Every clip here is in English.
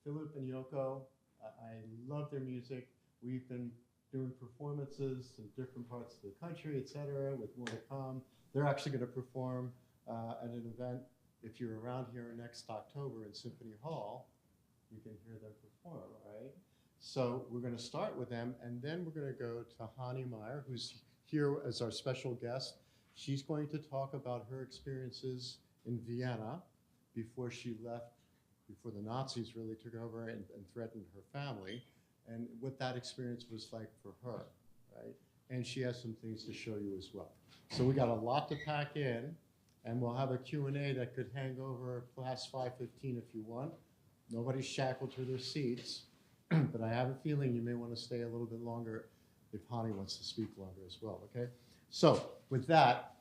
Philip and Yoko. I love their music. We've been doing performances in different parts of the country, etc., with more to come. They're actually going to perform at an event. If you're around here next October in Symphony Hall, you can hear them perform, right? So we're going to start with them, and then we're going to go to Hani Meyer, who's here as our special guest. She's going to talk about her experiences in Vienna before she left, before the Nazis really took over and threatened her family, and what that experience was like for her, right? And she has some things to show you as well. So we got a lot to pack in, and we'll have a Q&A that could hang over past 5:15 if you want. Nobody's shackled to their seats, but I have a feeling you may want to stay a little bit longer if Hani wants to speak longer as well, okay? So with that,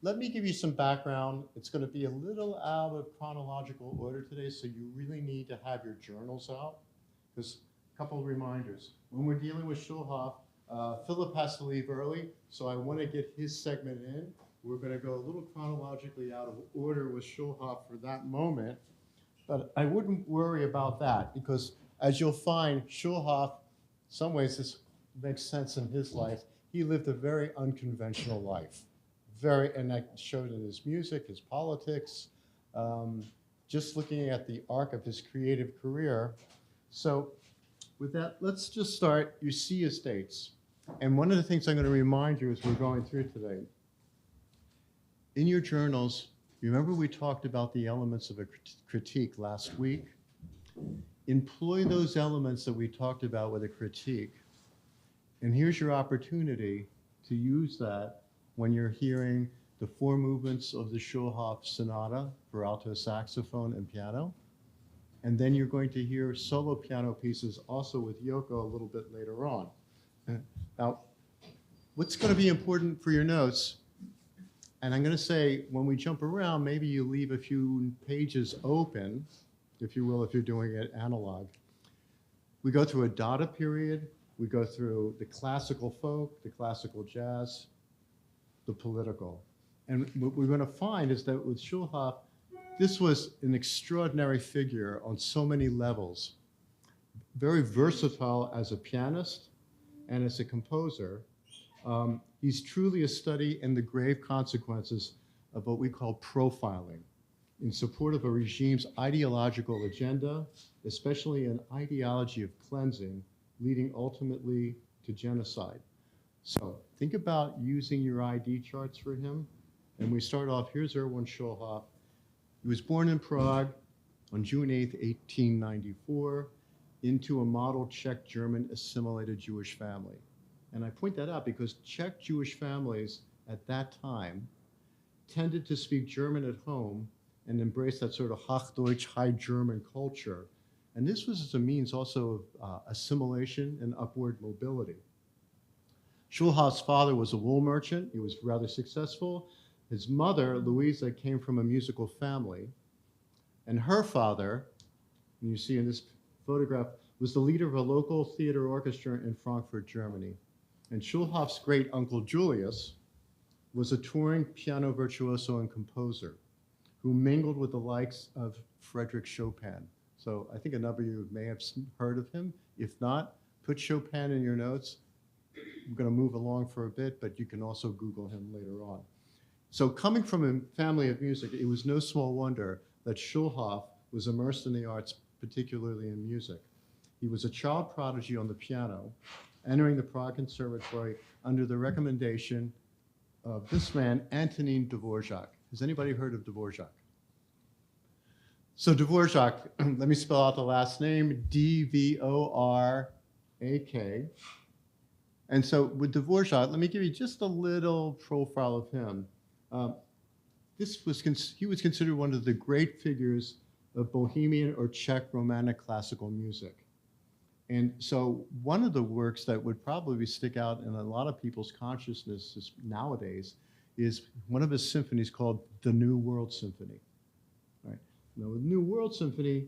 let me give you some background. It's going to be a little out of chronological order today, so you really need to have your journals out. Because a couple of reminders. When we're dealing with Schulhoff, Philip has to leave early, so I want to get his segment in. We're going to go a little chronologically out of order with Schulhoff for that moment, but I wouldn't worry about that because, as you'll find, Schulhoff, in some ways this makes sense in his life. He lived a very unconventional life. And that showed in his music, his politics, just looking at the arc of his creative career. So with that, let's just start. You see his dates. And one of the things I'm going to remind you as we're going through today, in your journals, remember we talked about the elements of a critique last week? Employ those elements that we talked about with a critique. And here's your opportunity to use that when you're hearing the four movements of the Schulhoff Sonata for alto saxophone and piano. And then you're going to hear solo piano pieces also with Yoko a little bit later on. Now, what's going to be important for your notes, and I'm going to say when we jump around, maybe you leave a few pages open, if you will, if you're doing it analog. We go through a Dada period. We go through the classical folk, the classical jazz, the political. And what we're going to find is that with Schulhoff, this was an extraordinary figure on so many levels. Very versatile as a pianist and as a composer. He's truly a study in the grave consequences of what we call profiling in support of a regime's ideological agenda, especially an ideology of cleansing, leading ultimately to genocide. So think about using your ID charts for him. And we start off, here's Erwin Schulhoff. He was born in Prague on June 8th, 1894, into a model Czech-German assimilated Jewish family. And I point that out because Czech Jewish families at that time tended to speak German at home and embrace that sort of Hochdeutsch, High German culture. And this was as a means also of assimilation and upward mobility. Schulhoff's father was a wool merchant. He was rather successful. His mother, Louisa, came from a musical family. And her father, and you see in this photograph, was the leader of a local theater orchestra in Frankfurt, Germany. And Schulhoff's great uncle Julius was a touring piano virtuoso and composer who mingled with the likes of Frédéric Chopin. So I think a number of you may have heard of him. If not, put Chopin in your notes. I'm going to move along for a bit, but you can also Google him later on. So coming from a family of music, it was no small wonder that Schulhoff was immersed in the arts, particularly in music. He was a child prodigy on the piano, entering the Prague Conservatory under the recommendation of this man, Antonin Dvorak. Has anybody heard of Dvorak? So Dvorak, let me spell out the last name, Dvorak. And so with Dvorak, let me give you just a little profile of him. He was considered one of the great figures of Bohemian or Czech Romantic classical music. And so one of the works that would probably stick out in a lot of people's consciousness nowadays is one of his symphonies called the New World Symphony. Right? Now, with New World Symphony,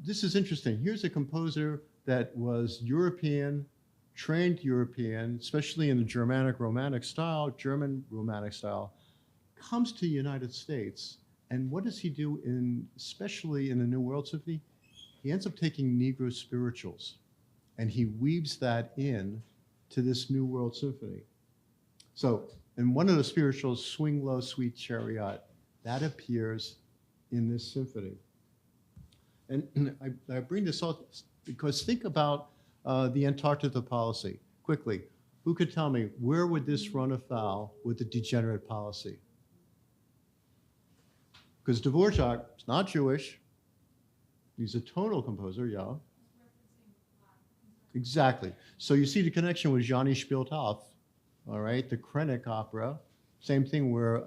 this is interesting. Here's a composer that was European, trained European, especially in the Germanic Romantic style, German Romantic style, comes to the United States. And what does he do especially in the New World Symphony? he ends up taking Negro spirituals, and he weaves that in to this New World Symphony. So, in one of the spirituals, Swing Low, Sweet Chariot, that appears in this symphony. And I bring this up because think about the Antarctica policy. Quickly, who could tell me where would this run afoul with the degenerate policy? Because Dvorak is not Jewish. He's a tonal composer, yeah. Exactly. So you see the connection with Johnny Spielthoff, all right, the Krennic opera. Same thing where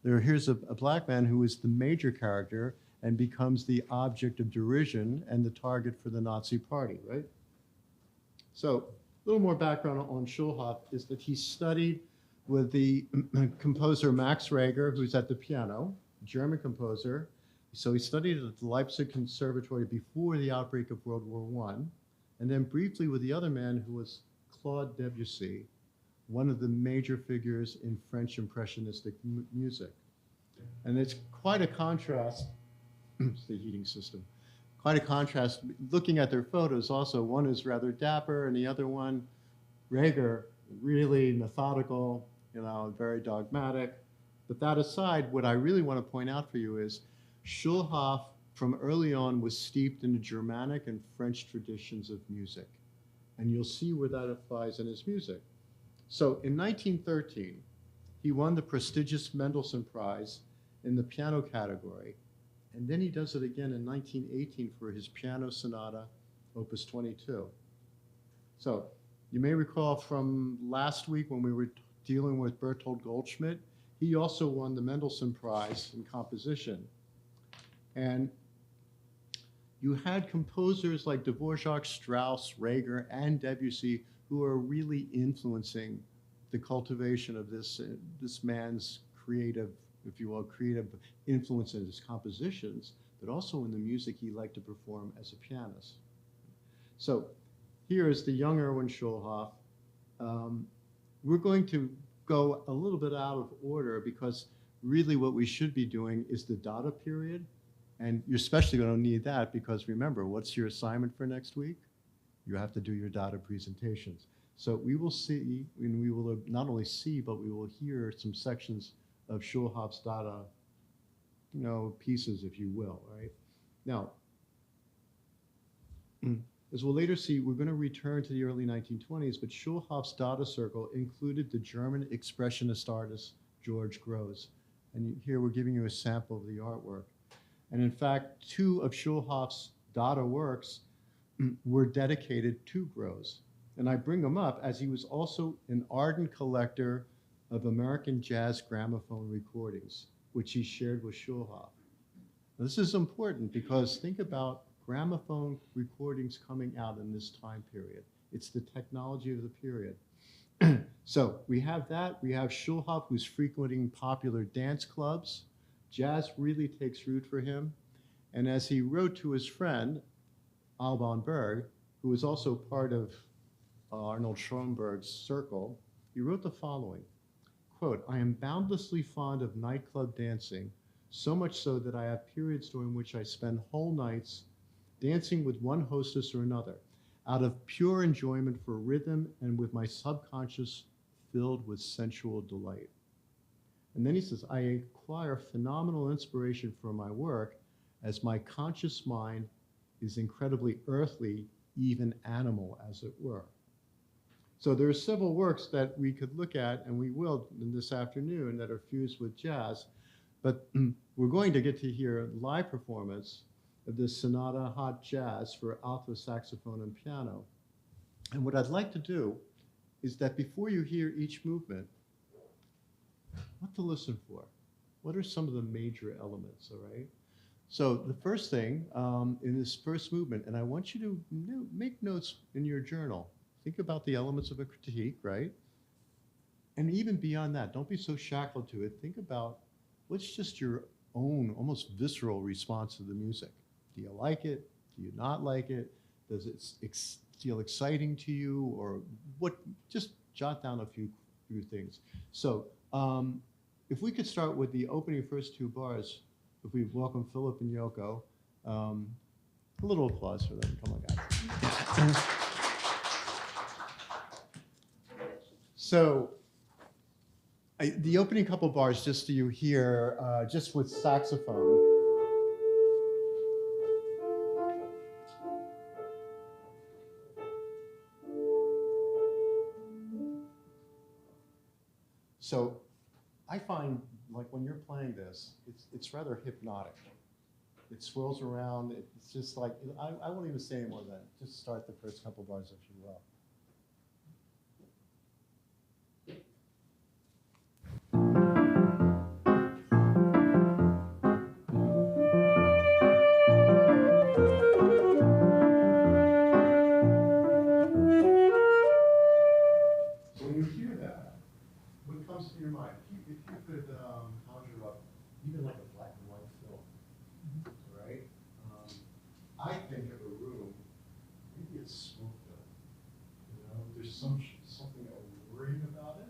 here's a black man who is the major character and becomes the object of derision and the target for the Nazi party, right? So a little more background on Schulhoff is that he studied with the composer Max Reger, who's at the piano, German composer. So he studied at the Leipzig Conservatory before the outbreak of World War I, and then briefly with the other man who was Claude Debussy, one of the major figures in French impressionistic music. And it's quite a contrast, it's the heating system, quite a contrast. Looking at their photos also, one is rather dapper and the other one, Reger, really methodical, you know, very dogmatic. But that aside, what I really want to point out for you is Schulhoff from early on was steeped in the Germanic and French traditions of music. And you'll see where that applies in his music. So in 1913, he won the prestigious Mendelssohn Prize in the piano category. And then he does it again in 1918 for his piano sonata, Opus 22. So you may recall from last week when we were dealing with Bertold Goldschmidt, he also won the Mendelssohn Prize in composition. And you had composers like Dvorak, Strauss, Reger, and Debussy who are really influencing the cultivation of this man's creative, if you will, creative influence in his compositions, but also in the music he liked to perform as a pianist. So here is the young Erwin Schulhoff. We're going to go a little bit out of order because really what we should be doing is the Dada period. And you're especially going to need that because remember, what's your assignment for next week? You have to do your Dada presentations. So we will see, and we will not only see, but we will hear some sections of Schulhoff's Dada, you know, pieces, if you will, right? Now, as we'll later see, we're going to return to the early 1920s, but Schulhoff's Dada circle included the German expressionist artist George Grosz. And here we're giving you a sample of the artwork. And in fact, two of Schulhoff's Dada works were dedicated to Grosz. And I bring them up as he was also an ardent collector of American jazz gramophone recordings, which he shared with Schulhoff. Now, this is important because think about gramophone recordings coming out in this time period. It's the technology of the period. So we have that. We have Schulhoff, who's frequenting popular dance clubs. Jazz really takes root for him. And as he wrote to his friend, Alban Berg, who was also part of Arnold Schoenberg's circle, he wrote the following, quote, "I am boundlessly fond of nightclub dancing, so much so that I have periods during which I spend whole nights dancing with one hostess or another, out of pure enjoyment for rhythm and with my subconscious filled with sensual delight." And then he says, "I acquire phenomenal inspiration for my work as my conscious mind is incredibly earthly, even animal, as it were." So there are several works that we could look at, and we will in this afternoon, that are fused with jazz. But we're going to get to hear a live performance of this Sonata Hot Jazz for alto saxophone and piano. And what I'd like to do is that before you hear each movement, what to listen for? What are some of the major elements, all right? So the first thing in this first movement, and I want you to make notes in your journal. Think about the elements of a critique, right? And even beyond that, don't be so shackled to it. Think about what's just your own almost visceral response to the music. Do you like it? Do you not like it? Does it feel exciting to you? Or what? Just jot down a few things. So if we could start with the opening first two bars, if we welcome Philip and Yoko, A little applause for them. Come on, guys. So, the opening couple bars, just so you hear, just with saxophone. So, I find, like, when you're playing this, it's rather hypnotic. It swirls around. It's just like, I won't even say any more than that. Just start the first couple bars if you will. When you hear that, what comes to your mind? If you could conjure up even like a black and white film, right? I think of a room, maybe it's smoke-filled. You know, there's something alluring about it.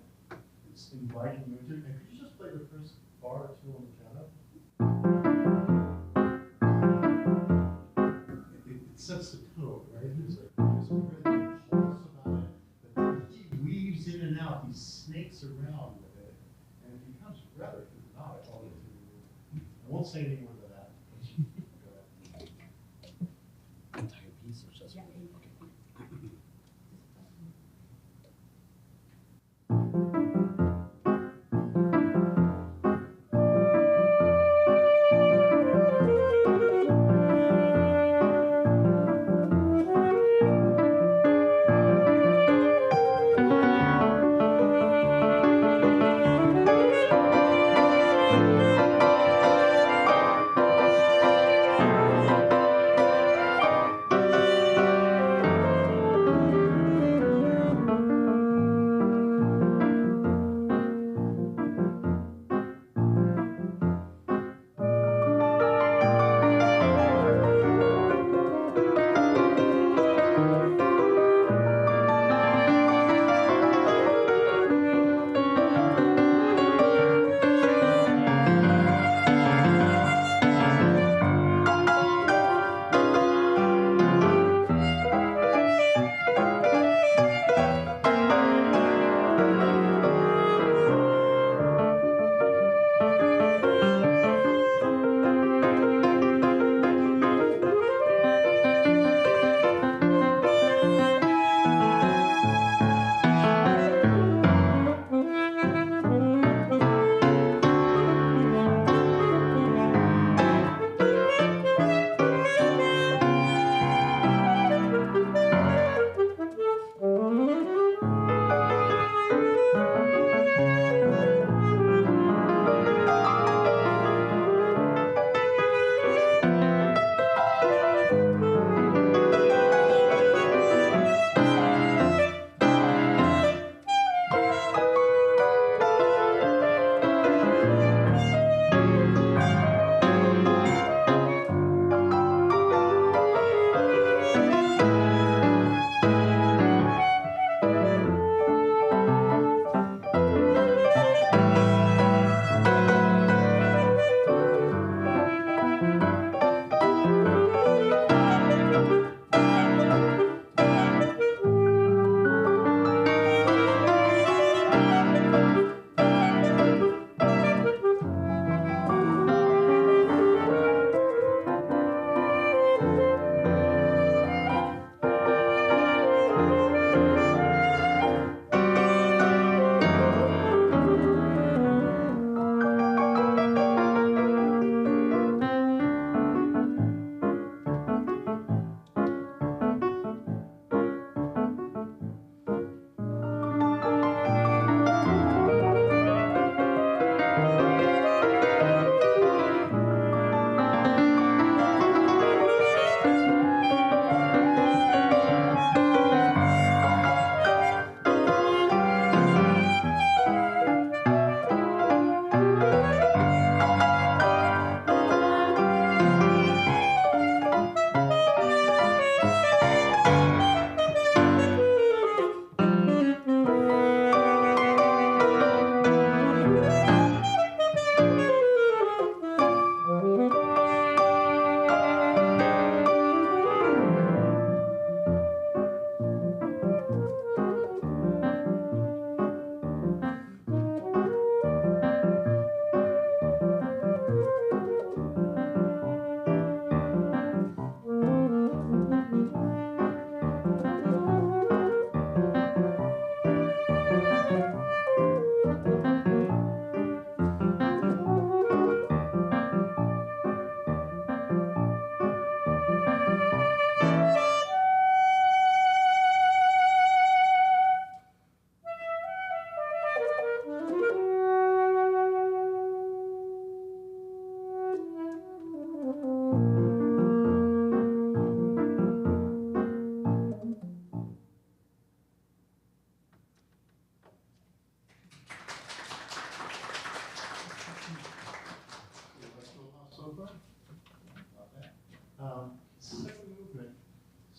It's inviting you into it. And could you just play the first bar or two on the piano? It sets the tone, right? There's a rhythm, pulse about it. But he weaves in and out. He snakes around with it, and it becomes rather hypnotic all the way through the room. I won't say any more than that. Go ahead. Entire piece or just one? Okay.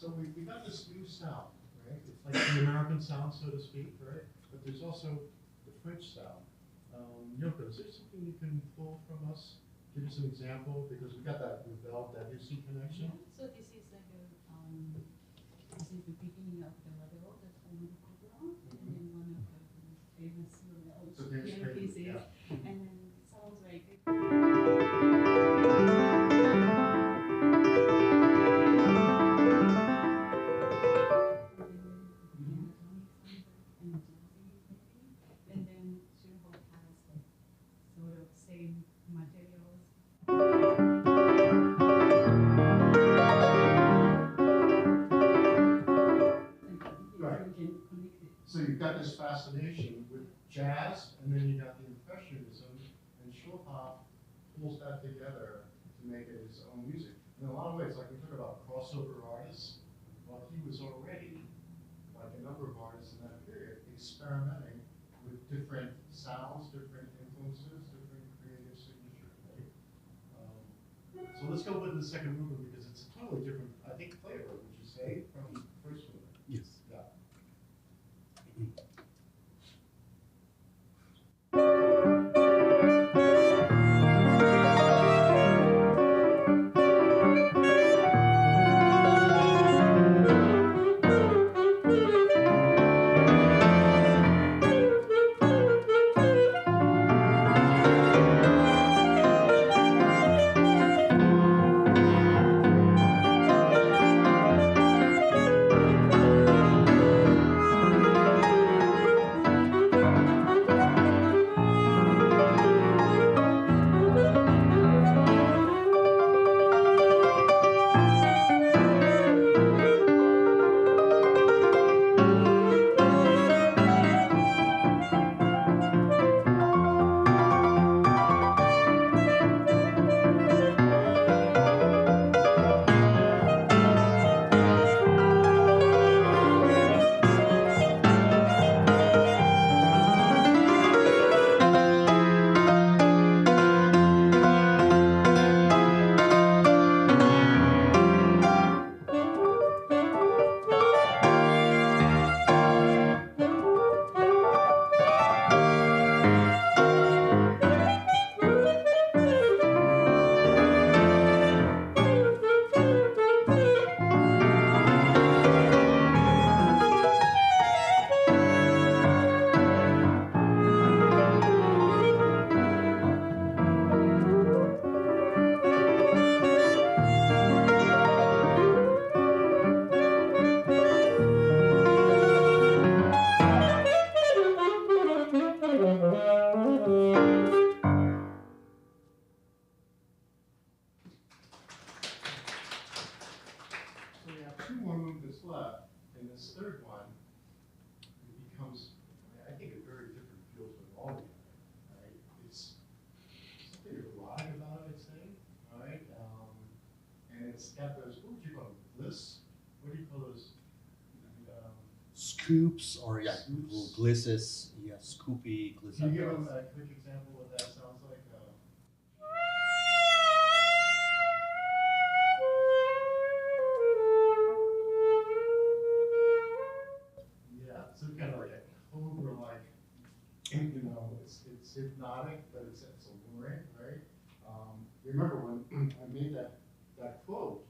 So we got this new sound, right? It's like the American sound, so to speak, right? But there's also the French sound. Yoko, is there something you can pull from us? Give us an example, because we got that Ravel Debussy connection. Yeah, so this is like a, this is the beginning of the Ravel, that's Omar Cobra, and then one of the famous Ravel So there's piano great, pieces, yeah. and then it sounds like. And then Schulhoff has like sort of same materials. Right. You can connect it. So you've got this fascination with jazz, and then you got the impressionism, and Schulhoff pulls that together to make it his own music. In a lot of ways, like we talk about crossover artists, well, he was already, like a number of artists in that period, experimenting with different sounds, different influences, different creative signatures. Right? So let's go with the second movement because it's a totally different, I think, flavor, would you say, from the first movement? Yes. Yeah. So we have two more movements left, and this third one, it becomes, I think, a very different feel to the volume, right? It's something erotic about it, I'd say, right? And it's got those, what would you call them, bliss? What do you call those? Scoops or yeah, Scoops. glisses, yeah, scoopy, glisses. Can you give them a quick example of what that sounds like? Yeah, so kind of like a cobra-like, you know, it's hypnotic, but it's alluring, right? Remember when I made that quote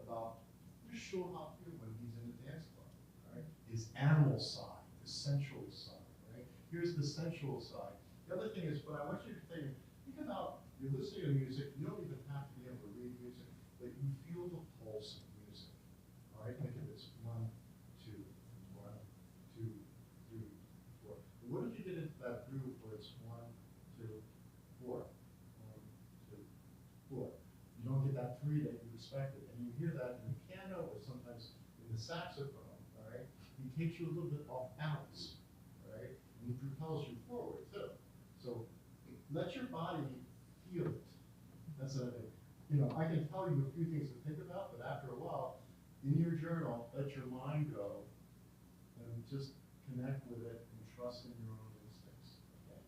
about what does Schulhoff do when he's in a dance club, right? His animal side, the sensual side, right? Here's the sensual side. The other thing is, what I want you to think about, you're listening to music, you don't even have to be able to read music, but you feel the pulse of music, all right? Think of this, 1, 2, 1, 2, 3, 4. What if you did it that groove where it's 1, 2, 4, 1, 2, 4? You don't get that 3 that you expected, and you hear that in the piano or sometimes in the saxophone, all right? He takes you a little bit off balance, right? And he propels you forward too. So let your body feel it. That's a, you know, I can tell you a few things to think about, but after a while, in your journal, let your mind go and just connect with it and trust in your own instincts. Okay?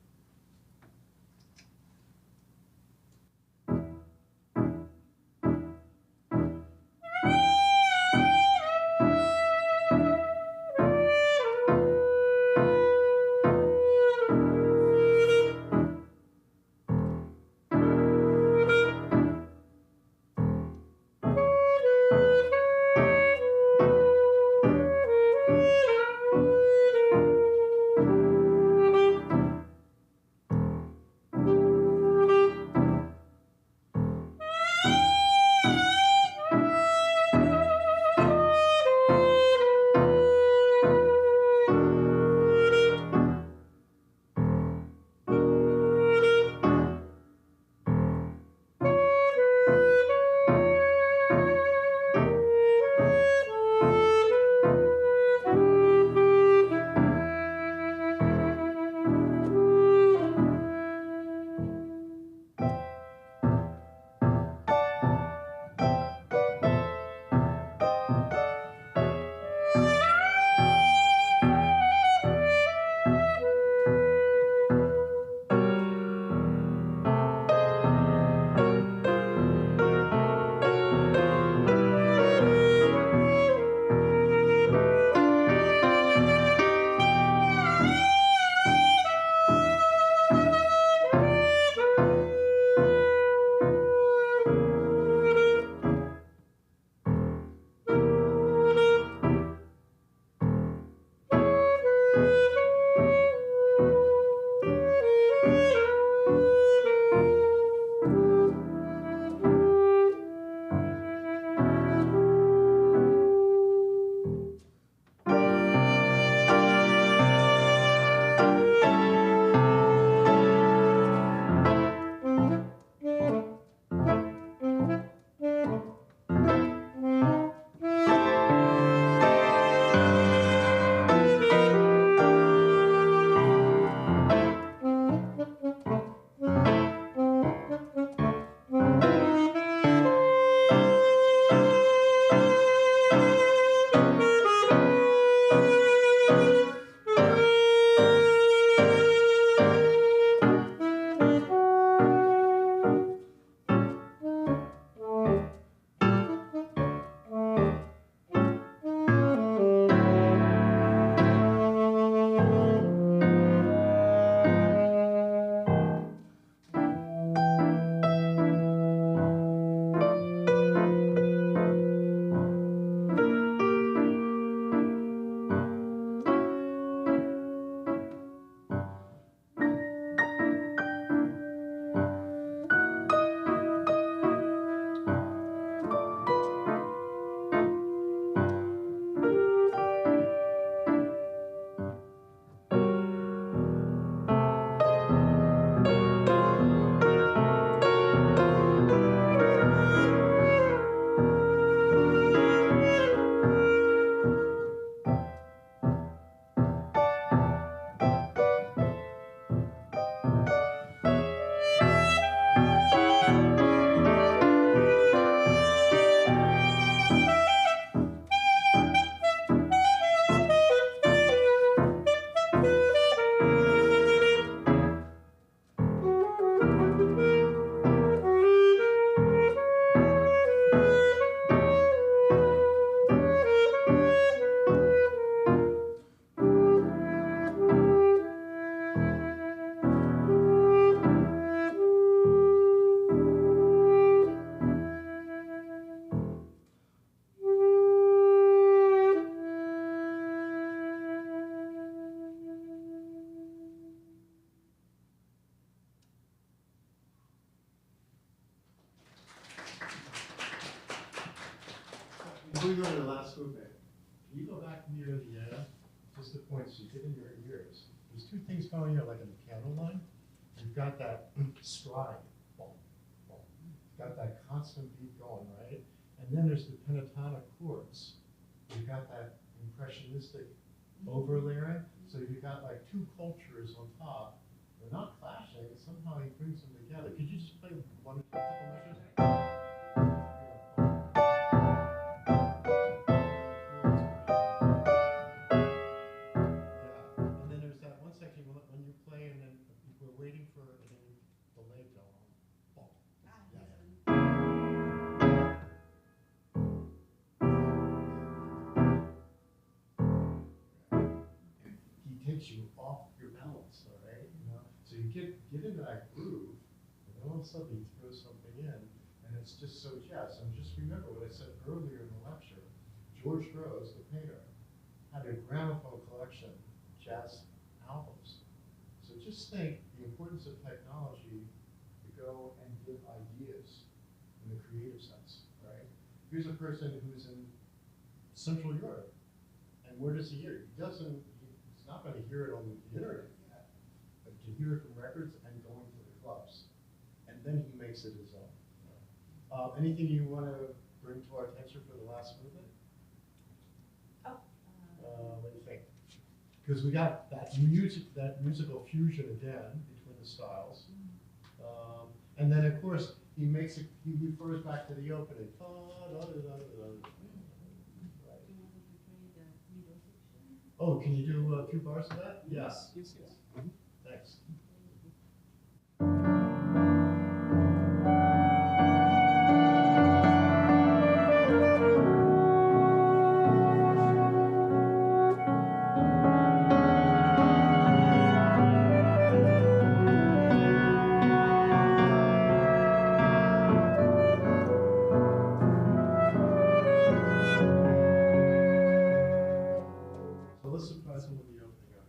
before we go to the last movement, can you go back near the just the points you get in your ears? There's two things going here, like in the piano line. You've got that stride, boom, boom. You've got that constant beat going, right? And then there's the pentatonic chords. You've got that impressionistic overlaying. So you've got like two cultures on top. They're not clashing. Somehow he brings them together. Could you just play one or a couple measures? Yeah. And then there's that one section when you play, and then we're waiting for and then you delay go on. Boom. He takes you off your balance, all right? You know, so you get into that groove, and then all of a sudden he throws something in, and it's just so jazz. And just remember what I said earlier in the lecture. George Grosz, the painter, had a gramophone collection of jazz albums. So just think the importance of technology to go and give ideas in the creative sense, right? Here's a person who's in Central Europe, and where does he hear it? He's not going to hear it on the internet yet, but to hear it from records and going to the clubs. And then he makes it his own. Anything you want to bring to our attention for the last movement? What do you think? Because we got that musical fusion again between the styles. And then of course he refers back to the opening. Oh, can you do a few bars of that? Yes. Yes. Thanks. So let's surprise them with the opening of it.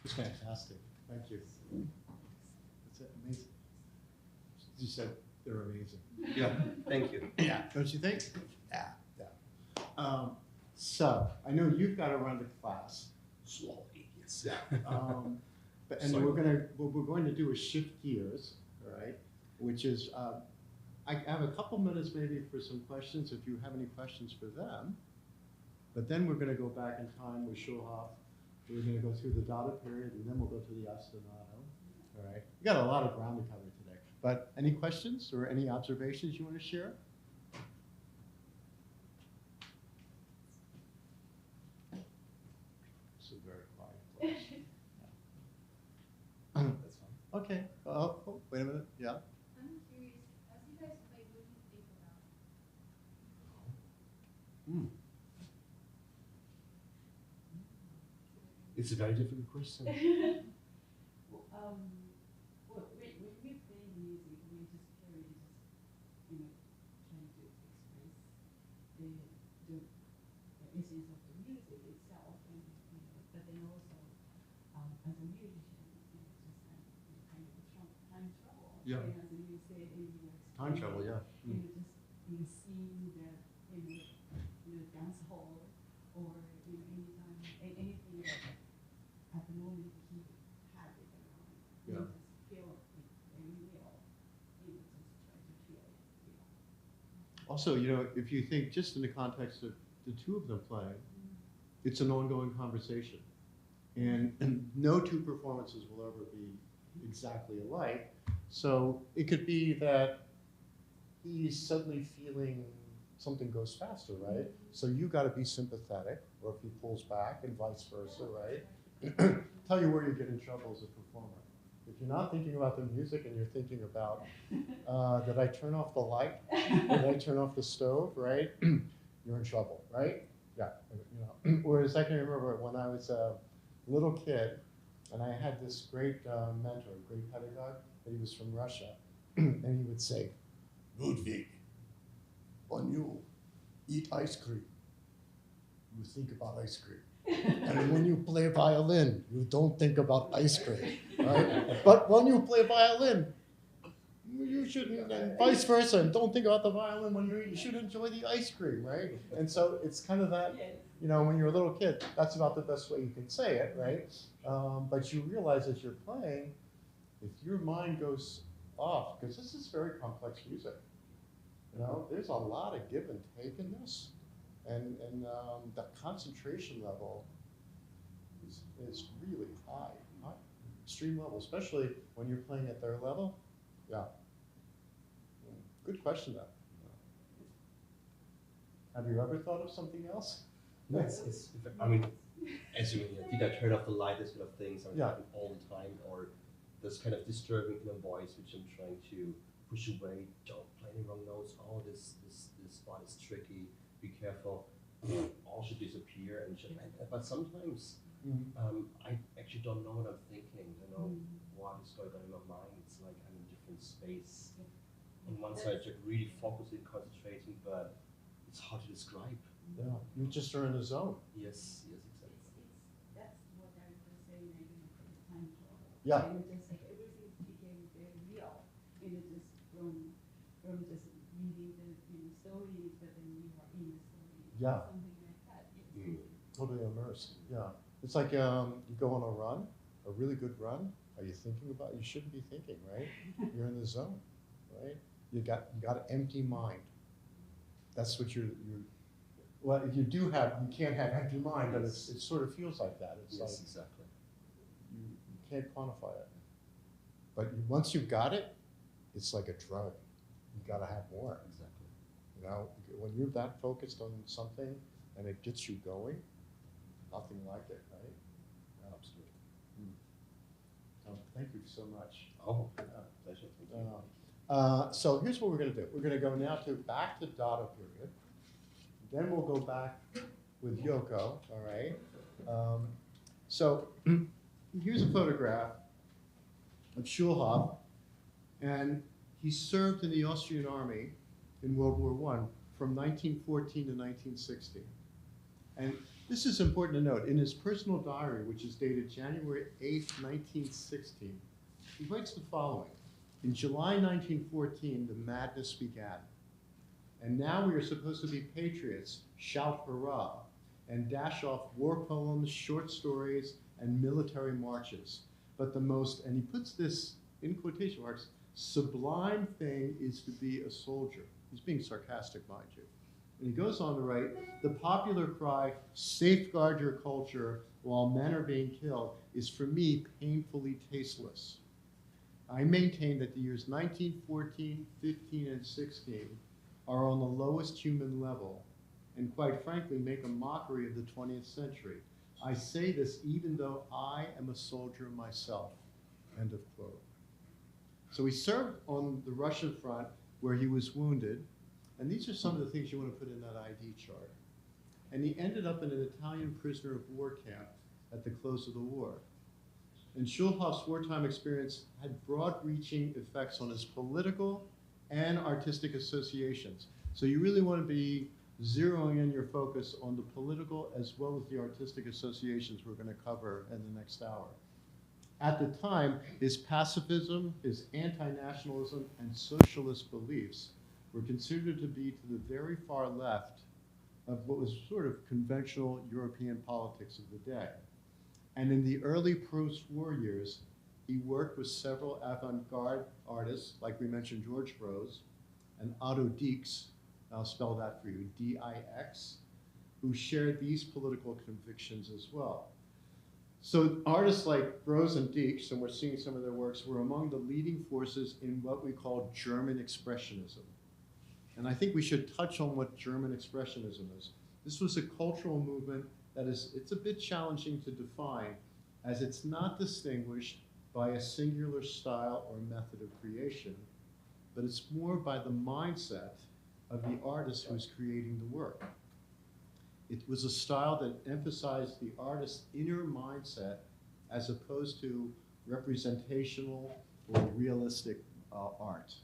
It's fantastic. Thank you. It's amazing. You said they're amazing. Yeah, thank you. Yeah, don't you think? Yeah, yeah. So I know you've got to run the class. Slowly, yes. But and Sorry. what we're going to do is shift gears, all right? Which is, I have a couple minutes maybe for some questions if you have any questions for them. But then we're going to go back in time with Schulhoff. We're going to go through the Dada period, and then we'll go to the ostinato. All right. We got a lot of ground to cover today. But any questions or any observations you want to share? It's a very quiet place. That's fine. Okay. Oh, wait a minute. Yeah. I'm curious, as you guys play, what do you think about? It's a very difficult question. Well, when we play music, we just carry trying to express the essence of the music itself, and but then also as a musician, just kind of time travel. Yeah. And as you said in your Time travel, yeah. Just seeing the dance hall or anytime anything that at the moment he had it around. Yeah. Just feel it very real. Just try to feel it real. Also, if you think just in the context of the two of them playing, it's an ongoing conversation. And no two performances will ever be exactly alike. So it could be that he's suddenly feeling something goes faster, right? So you got to be sympathetic, or if he pulls back, and vice versa, right? Tell you where you get in trouble as a performer. If you're not thinking about the music and you're thinking about, did I turn off the light? Did I turn off the stove, right? You're in trouble, right? Yeah, Whereas I can remember when I was a little kid, and I had this great mentor, great pedagogue, and he was from Russia, and he would say, Ludwig, when you eat ice cream, you think about ice cream. And when you play violin, you don't think about ice cream, right? But when you play violin, you shouldn't, and vice versa, and don't think about the violin when you should enjoy the ice cream, right? And so it's kind of that, when you're a little kid, that's about the best way you can say it, right? But you realize as you're playing, if your mind goes off, because this is very complex music, there's a lot of give and take in this. And the concentration level is really high, extreme level, especially when you're playing at their level. Yeah. Good question, though. Have you ever thought of something else? It's I mean, as you mean, did I turn off the light, this kind of things are happening all the time, or this kind of disturbing inner voice which I'm trying to push away, don't play any wrong notes, this spot is tricky, be careful, all should disappear, but sometimes I actually don't know what I'm thinking, what is going on in my mind. It's like I'm in a different space. On one side, you're really focusing, concentrating, but it's hard to describe. Yeah, you just are in the zone. Yes, exactly. That's what I was saying, time travel. Yeah. And just everything became very real. Just from just reading the stories, but then you are in the story. Yeah. Something like that. Yes. Totally immersed. Yeah. It's like you go on a run, a really good run. Are you thinking about? You shouldn't be thinking, right? You're in the zone, right? You got an empty mind. That's what you're. Well, if you can't have empty mind, but it sort of feels like that. It's like Exactly. You can't quantify it. But once you've got it, it's like a drug. You got to have more. Exactly. When you're that focused on something and it gets you going, nothing like it, right? Yeah. Absolutely. So thank you so much. Oh, pleasure. Thank you. So here's what we're going to do. We're going to go now back to Dada period. Then we'll go back with Yoko, all right? So here's a photograph of Schulhoff, and he served in the Austrian army in World War I from 1914 to 1960. And This is important to note. In his personal diary, which is dated January 8, 1916, he writes the following. In July 1914, the madness began. And now we are supposed to be patriots, shout hurrah, and dash off war poems, short stories, and military marches. But the most, and he puts this in quotation marks, sublime thing is to be a soldier. He's being sarcastic, mind you. And he goes on to write, the popular cry, safeguard your culture while men are being killed, is for me painfully tasteless. I maintain that the years 1914, 15, and 16 are on the lowest human level, and quite frankly make a mockery of the 20th century. I say this even though I am a soldier myself, end of quote. So he served on the Russian front where he was wounded, and these are some of the things you want to put in that ID chart. And he ended up in an Italian prisoner of war camp at the close of the war. And Schulhoff's wartime experience had broad-reaching effects on his political and artistic associations. So you really want to be zeroing in your focus on the political as well as the artistic associations we're going to cover in the next hour. At the time, his pacifism, his anti-nationalism, and socialist beliefs were considered to be to the very far left of what was sort of conventional European politics of the day. And in the early post-war years, he worked with several avant-garde artists, like we mentioned George Grosz, and Otto Dix, I'll spell that for you, D-I-X, who shared these political convictions as well. So artists like Grosz and Dix, and we're seeing some of their works, were among the leading forces in what we call German Expressionism. And I think we should touch on what German Expressionism is. This was a cultural movement that is, it's a bit challenging to define, as it's not distinguished by a singular style or method of creation, but it's more by the mindset of the artist who's creating the work. It was a style that emphasized the artist's inner mindset as opposed to representational or realistic art.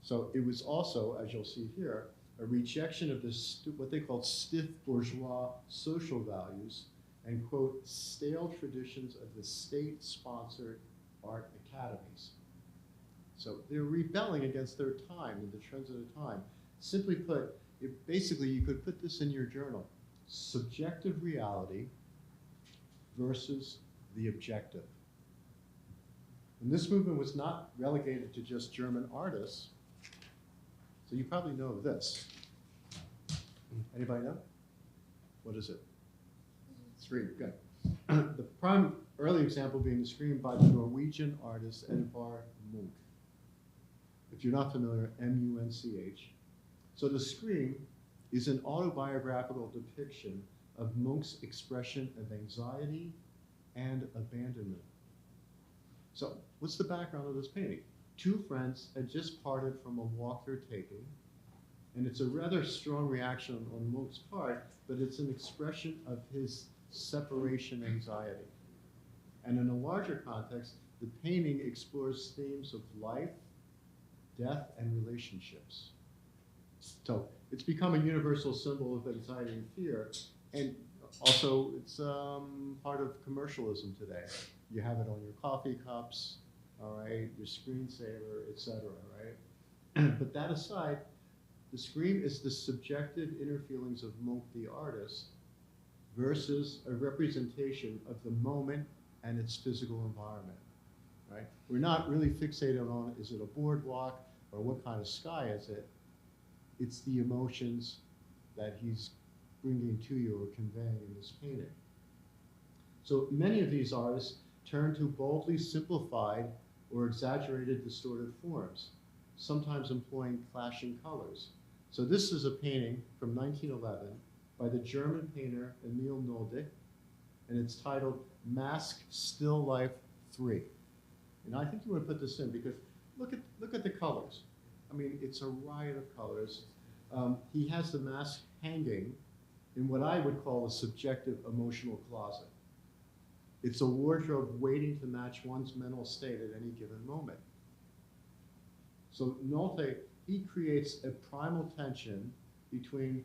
So it was also, as you'll see here, a rejection of this, what they called stiff bourgeois social values and, quote, stale traditions of the state-sponsored art academies. So they're rebelling against their time and the trends of the time. Simply put, basically you could put this in your journal. Subjective reality versus the objective. And this movement was not relegated to just German artists. So you probably know this. Anybody know? What is it? Scream, good. The prime early example being the Scream by the Norwegian artist Edvard Munch. If you're not familiar, M-U-N-C-H. So the Scream is an autobiographical depiction of Munch's expression of anxiety and abandonment. So what's the background of this painting? Two friends had just parted from a walk they're taking, and it's a rather strong reaction on Munch's part, but it's an expression of his separation anxiety. And in a larger context, the painting explores themes of life, death, and relationships. So it's become a universal symbol of anxiety and fear, and also it's part of commercialism today. You have it on your coffee cups, all right, your screensaver, etc., right? But that aside, the Scream is the subjective inner feelings of Munch the artist versus a representation of the moment and its physical environment, right? We're not really fixated on, is it a boardwalk or what kind of sky is it? It's the emotions that he's bringing to you or conveying in this painting. So many of these artists turn to boldly simplified or exaggerated distorted forms, sometimes employing clashing colors. So this is a painting from 1911 by the German painter Emil Nolde, and it's titled Mask Still Life 3. And I think you want to put this in because look at the colors. I mean, it's a riot of colors. He has the mask hanging in what I would call a subjective emotional closet. It's a wardrobe waiting to match one's mental state at any given moment. So Nolte, he creates a primal tension between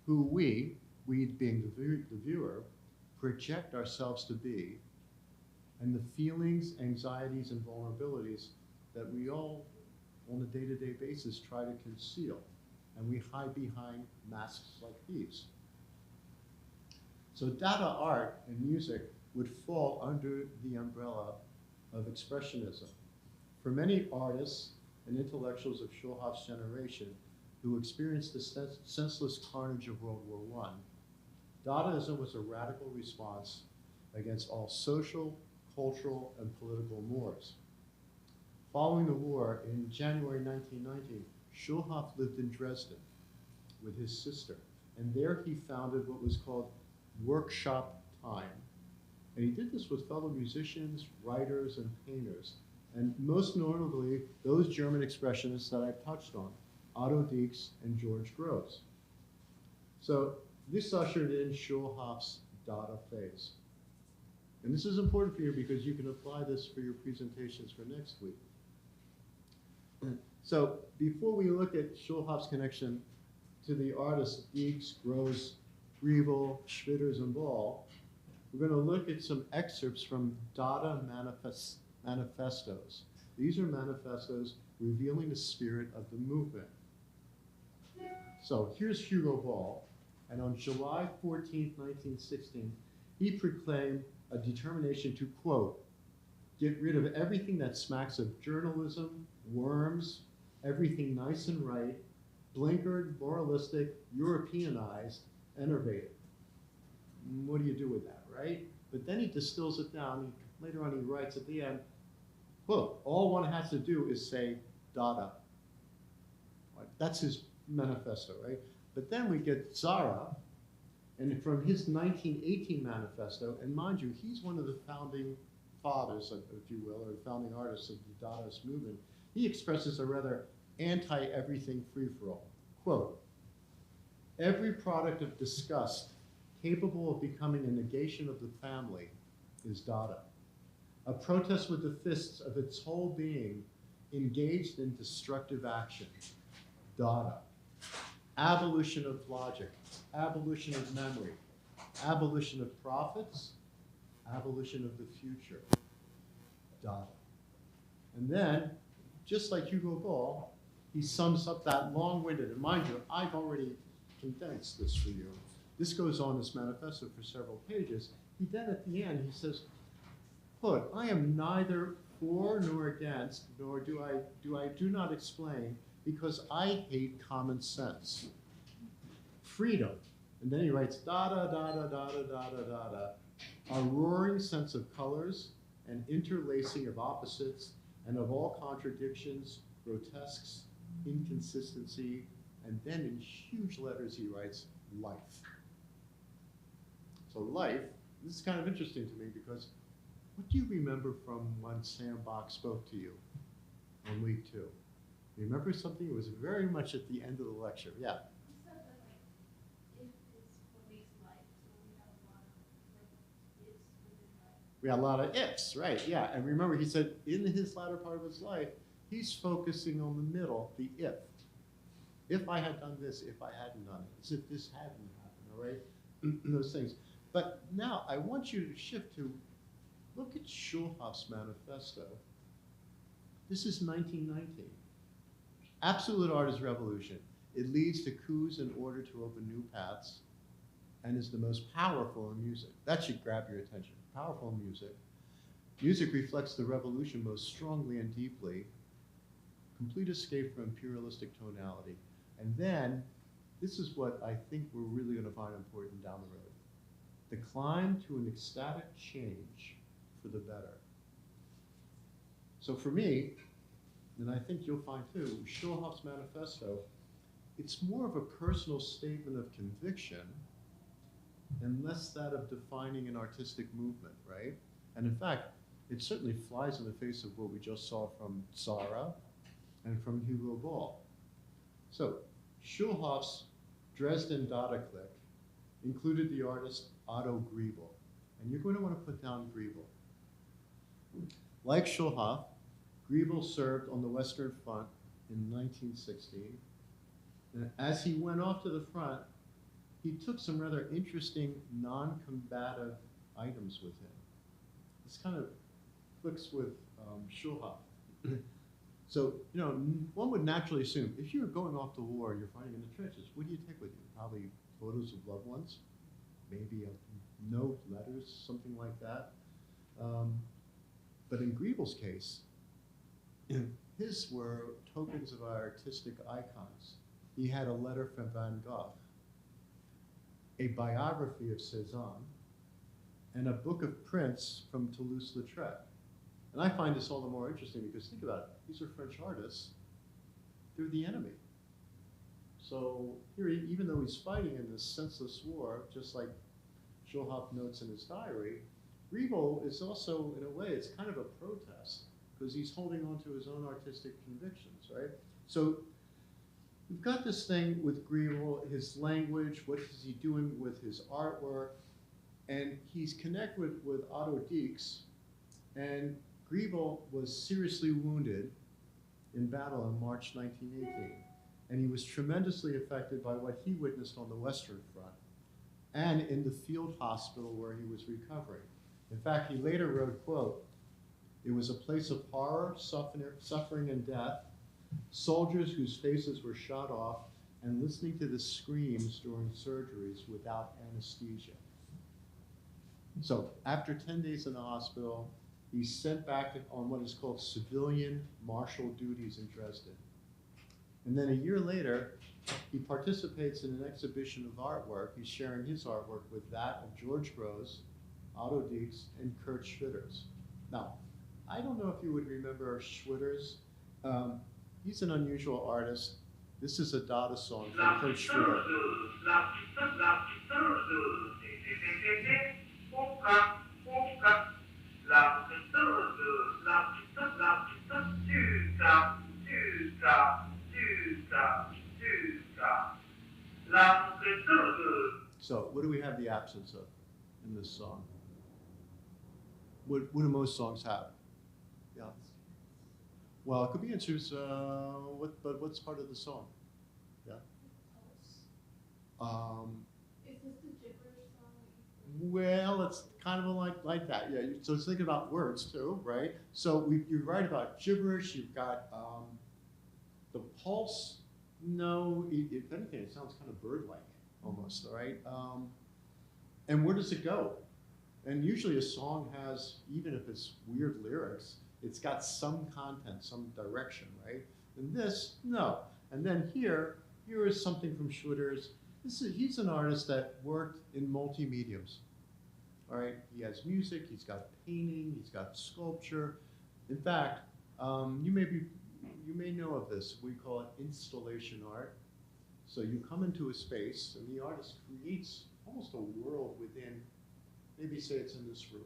who we, we being the viewer, project ourselves to be, and the feelings, anxieties, and vulnerabilities that we all, on a day-to-day basis, try to conceal. And we hide behind masks like these. So Dada art and music would fall under the umbrella of expressionism. For many artists and intellectuals of Schulhoff's generation who experienced the senseless carnage of World War I, Dadaism was a radical response against all social, cultural, and political mores. Following the war, in January 1919, Schulhoff lived in Dresden with his sister, and there he founded what was called Workshop Time. And he did this with fellow musicians, writers, and painters, and most notably, those German expressionists that I've touched on, Otto Dix and George Grosz. So this ushered in Schulhoff's Dada phase. And this is important for you because you can apply this for your presentations for next week. So before we look at Schulhoff's connection to the artists Dix, Grosz, Griebel, Schwitters, and Ball, we're going to look at some excerpts from Dada manifestos. These are manifestos revealing the spirit of the movement. So here's Hugo Ball, and on July 14, 1916, he proclaimed a determination to, quote, get rid of everything that smacks of journalism, worms, everything nice and right, blinkered, moralistic, Europeanized, enervated. What do you do with that, right? But then he distills it down. Later on he writes at the end, quote, all one has to do is say Dada. Right? That's his manifesto, right? But then we get Zara, and from his 1918 manifesto, and mind you, he's one of the founding fathers, if you will, or founding artists of the Dadaist movement. He expresses a rather anti-everything free-for-all. Quote, every product of disgust capable of becoming a negation of the family is Dada. A protest with the fists of its whole being engaged in destructive action. Dada. Abolition of logic, abolition of memory, abolition of prophets, abolition of the future. Dada. And then, just like Hugo Ball, he sums up that long-winded, and mind you, I've already condensed this for you. This goes on this manifesto for several pages. He then at the end, he says, quote, I am neither for nor against, nor do not explain, because I hate common sense. Freedom. And then he writes, Dada, Dada, Dada, Dada, Dada, a roaring sense of colors and interlacing of opposites and of all contradictions, grotesques, inconsistency, and then in huge letters he writes, life. So life, this is kind of interesting to me because what do you remember from when Sam Bach spoke to you on week 2? You remember something? It was very much at the end of the lecture. Yeah. He said that, like, if is what makes life, so we have a lot of, like, ifs within life. We had a lot of ifs, right? Yeah. And remember, he said in his latter part of his life, he's focusing on the middle, the if. If I had done this, if I hadn't done it, as if this hadn't happened, all right? Those things. But now I want you to shift to look at Schulhoff's manifesto. This is 1919. Absolute art is revolution. It leads to coups in order to open new paths and is the most powerful in music. That should grab your attention. Powerful in music. Music reflects the revolution most strongly and deeply. Complete escape from imperialistic tonality. And then, this is what I think we're really going to find important down the road. The climb to an ecstatic change for the better. So for me, and I think you'll find too, Schulhoff's manifesto, it's more of a personal statement of conviction and less that of defining an artistic movement, right? And in fact, it certainly flies in the face of what we just saw from Zara and from Hugo Ball. So Schulhoff's Dresden Dada clique included the artist Otto Griebel. And you're going to want to put down Griebel. Like Schulhoff, Griebel served on the Western Front in 1916. And as he went off to the front, he took some rather interesting non-combative items with him. This kind of clicks with Schulhoff. So, you know, one would naturally assume, if you're going off to war, you're fighting in the trenches, what do you take with you? Probably photos of loved ones, maybe a note, letters, something like that. But in Griebel's case, his were tokens of artistic icons. He had a letter from Van Gogh, a biography of Cézanne, and a book of prints from Toulouse-Lautrec. And I find this all the more interesting because think about it, these are French artists, they're the enemy. So here, even though he's fighting in this senseless war, just like Schulhoff notes in his diary, Griebel is also, in a way, it's kind of a protest because he's holding on to his own artistic convictions, right? So we've got this thing with Griebel, his language, what is he doing with his artwork, and he's connected with Otto Dix, and Griebel was seriously wounded in battle in March 1918, and he was tremendously affected by what he witnessed on the Western Front and in the field hospital where he was recovering. In fact, he later wrote, quote, "It was a place of horror, suffering, and death, soldiers whose faces were shot off, and listening to the screams during surgeries without anesthesia." So after 10 days in the hospital, he's sent back on what is called civilian martial duties in Dresden. And then a year later, he participates in an exhibition of artwork. He's sharing his artwork with that of George Grosz, Otto Dix, and Kurt Schwitters. Now, I don't know if you would remember Schwitters. He's an unusual artist. This is a Dada song from Kurt Schwitter. So what do we have the absence of in this song? What do most songs have? Yeah. Well, it could be answers. But what's part of the song? Yeah. Is this the gibberish song? Well, it's kind of like that. Yeah. So it's thinking about words too, right? So you're right about gibberish. You've got the pulse. No, if anything, it sounds kind of bird-like almost. All right. And where does it go? And usually a song has, even if it's weird lyrics, it's got some content, some direction, right? And this, no. And then here is something from Schwitters. He's an artist that worked in multi-mediums, all right? He has music, he's got painting, he's got sculpture. In fact, you may know of this. We call it installation art. So you come into a space and the artist creates almost a world within. Maybe say it's in this room,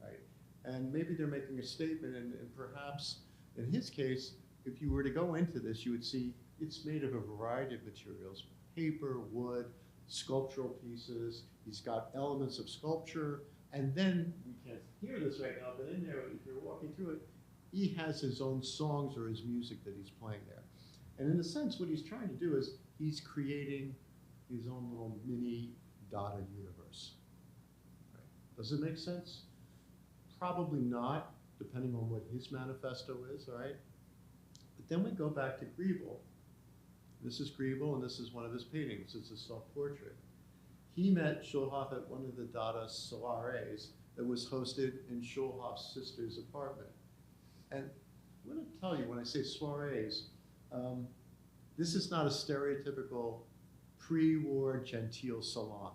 right? And maybe they're making a statement, and perhaps in his case, if you were to go into this, you would see it's made of a variety of materials: paper, wood, sculptural pieces. He's got elements of sculpture, and then we can't hear this right now, but in there, if you're walking through it, he has his own songs or his music that he's playing there. And in a sense, what he's trying to do is he's creating his own little mini Dada universe. Does it make sense? Probably not, depending on what his manifesto is, all right? But then we go back to Griebel. This is Griebel, and this is one of his paintings. It's a self-portrait. He met Schulhoff at one of the Dada soirees that was hosted in Schulhoff's sister's apartment. And I'm going to tell you, when I say soirees, this is not a stereotypical pre-war genteel salon.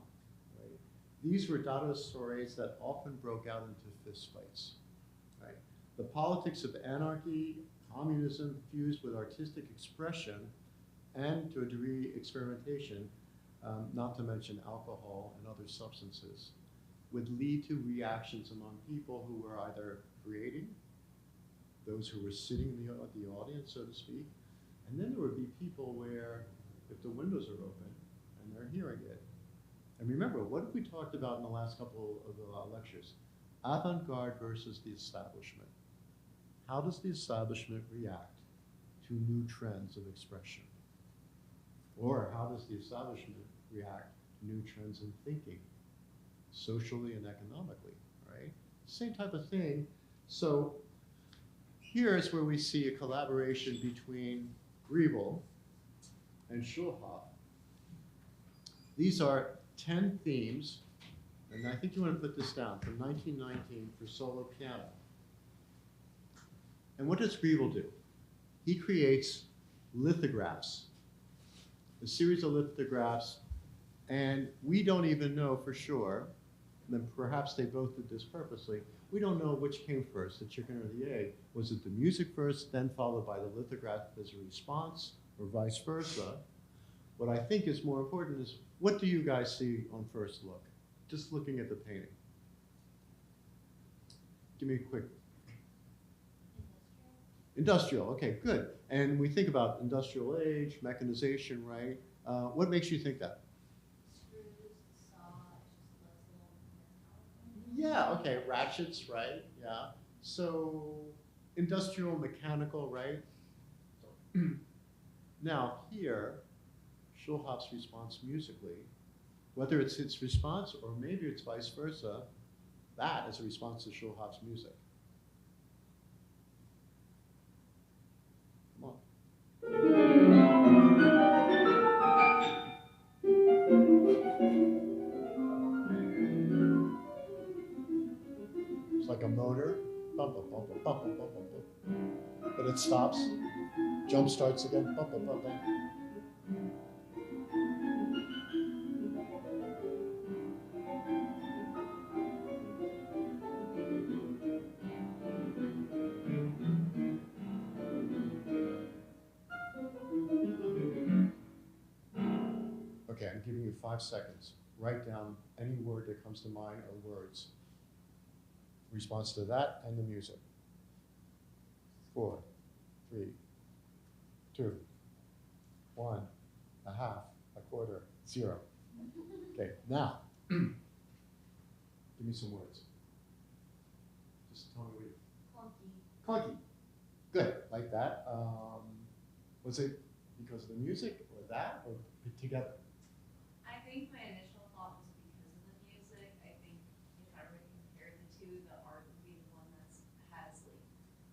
These were Dada soirees that often broke out into fistfights. Right? The politics of anarchy, communism fused with artistic expression, and to a degree experimentation, not to mention alcohol and other substances, would lead to reactions among people who were either creating, those who were sitting in the audience, so to speak, and then there would be people where, if the windows are open and they're hearing it. And remember, what have we talked about in the last couple of lectures? Avant-garde versus the establishment. How does the establishment react to new trends of expression? Or how does the establishment react new trends in thinking, socially and economically, right? Same type of thing. So here's where we see a collaboration between Griebel and Schulhoff. These are 10 themes, and I think you want to put this down, from 1919 for solo piano. And what does Griebel do? He creates lithographs, a series of lithographs, and we don't even know for sure, and then perhaps they both did this purposely, we don't know which came first, the chicken or the egg. Was it the music first, then followed by the lithograph as a response, or vice versa? What I think is more important is, what do you guys see on first look? Just looking at the painting. Give me a quick. Industrial, okay, good. And we think about industrial age, mechanization, right? What makes you think that? Screws, saw, just looks a little mechanical. Yeah, okay, ratchets, right? Yeah. So industrial, mechanical, right? Now here, Schulhoff's response musically, whether it's its response or maybe it's vice versa, that is a response to Schulhoff's music. Come on. It's like a motor, bum, bum, bum, bum, bum, bum, bum, bum. But it stops, jump starts again, bum, bum, bum, bum. Okay, I'm giving you 5 seconds. Write down any word that comes to mind or words. Response to that and the music. 4, 3, 2, 1, a half, a quarter, 0. Okay, now, give me some words. Just tell me what you. Clunky. Clunky. Good, like that. Was it because of the music or that or together? I think my initial thought was because of the music. I think if I were to compare the two, the art would be the one that has like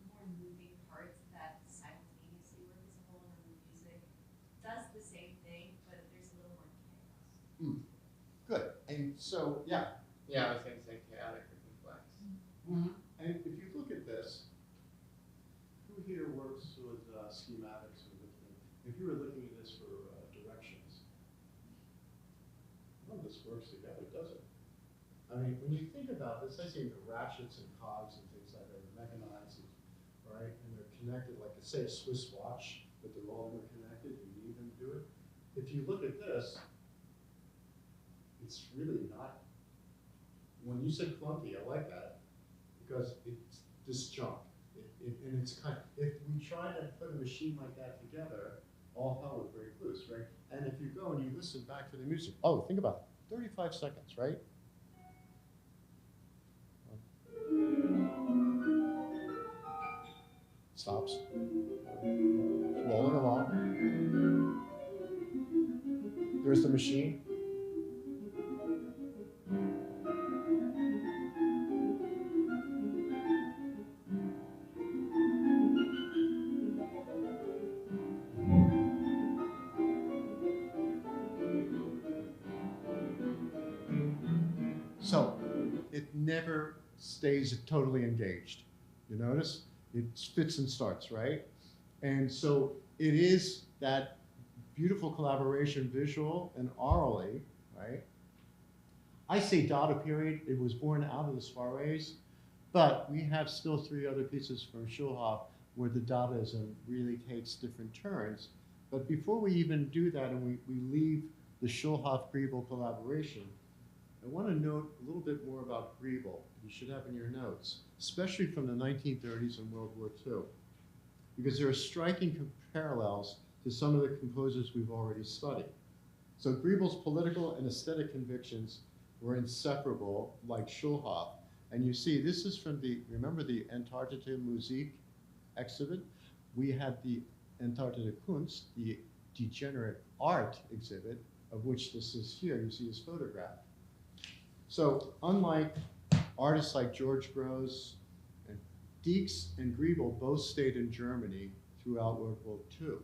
more moving parts that simultaneously work as a whole, and then the music does the same thing, but there's a little more chaos. Good. And so, yeah. Yeah, I was going to say chaotic or complex. And if you look at this, who here works with schematics? Or looking, if you were looking at this for directions, none of this works together, does it? I mean, when you think about this, I see the ratchets and cogs and things like that are mechanized, right? And they're connected, like say a Swiss watch, but they're all interconnected. You need them to do it. If you look at this, it's really not. When you said clunky, I like that because it's disjunct. And it's kind of, if we try to put a machine like that together, all hell would break loose, right? And if you go and you listen back to the music, oh, think about it, 35 seconds, right? Stops. Rolling along. There's the machine. So it never stays totally engaged. You notice? It fits and starts, right? And so it is that beautiful collaboration, visual and orally, right? I say Dada period, it was born out of the soirees, but we have still 3 other pieces from Schulhoff where the Dadaism really takes different turns. But before we even do that and we leave the Schulhoff-Griebel collaboration, I want to note a little bit more about Griebel. You should have in your notes, especially from the 1930s and World War II, because there are striking parallels to some of the composers we've already studied. So Griebel's political and aesthetic convictions were inseparable, like Schulhoff. And you see, this is from the, remember the Antarktika Musik exhibit? We had the Antarktika Kunst, the degenerate art exhibit, of which this is here. You see his photograph. So unlike artists like George Grosz, and Dieks and Griebel both stayed in Germany throughout World War II.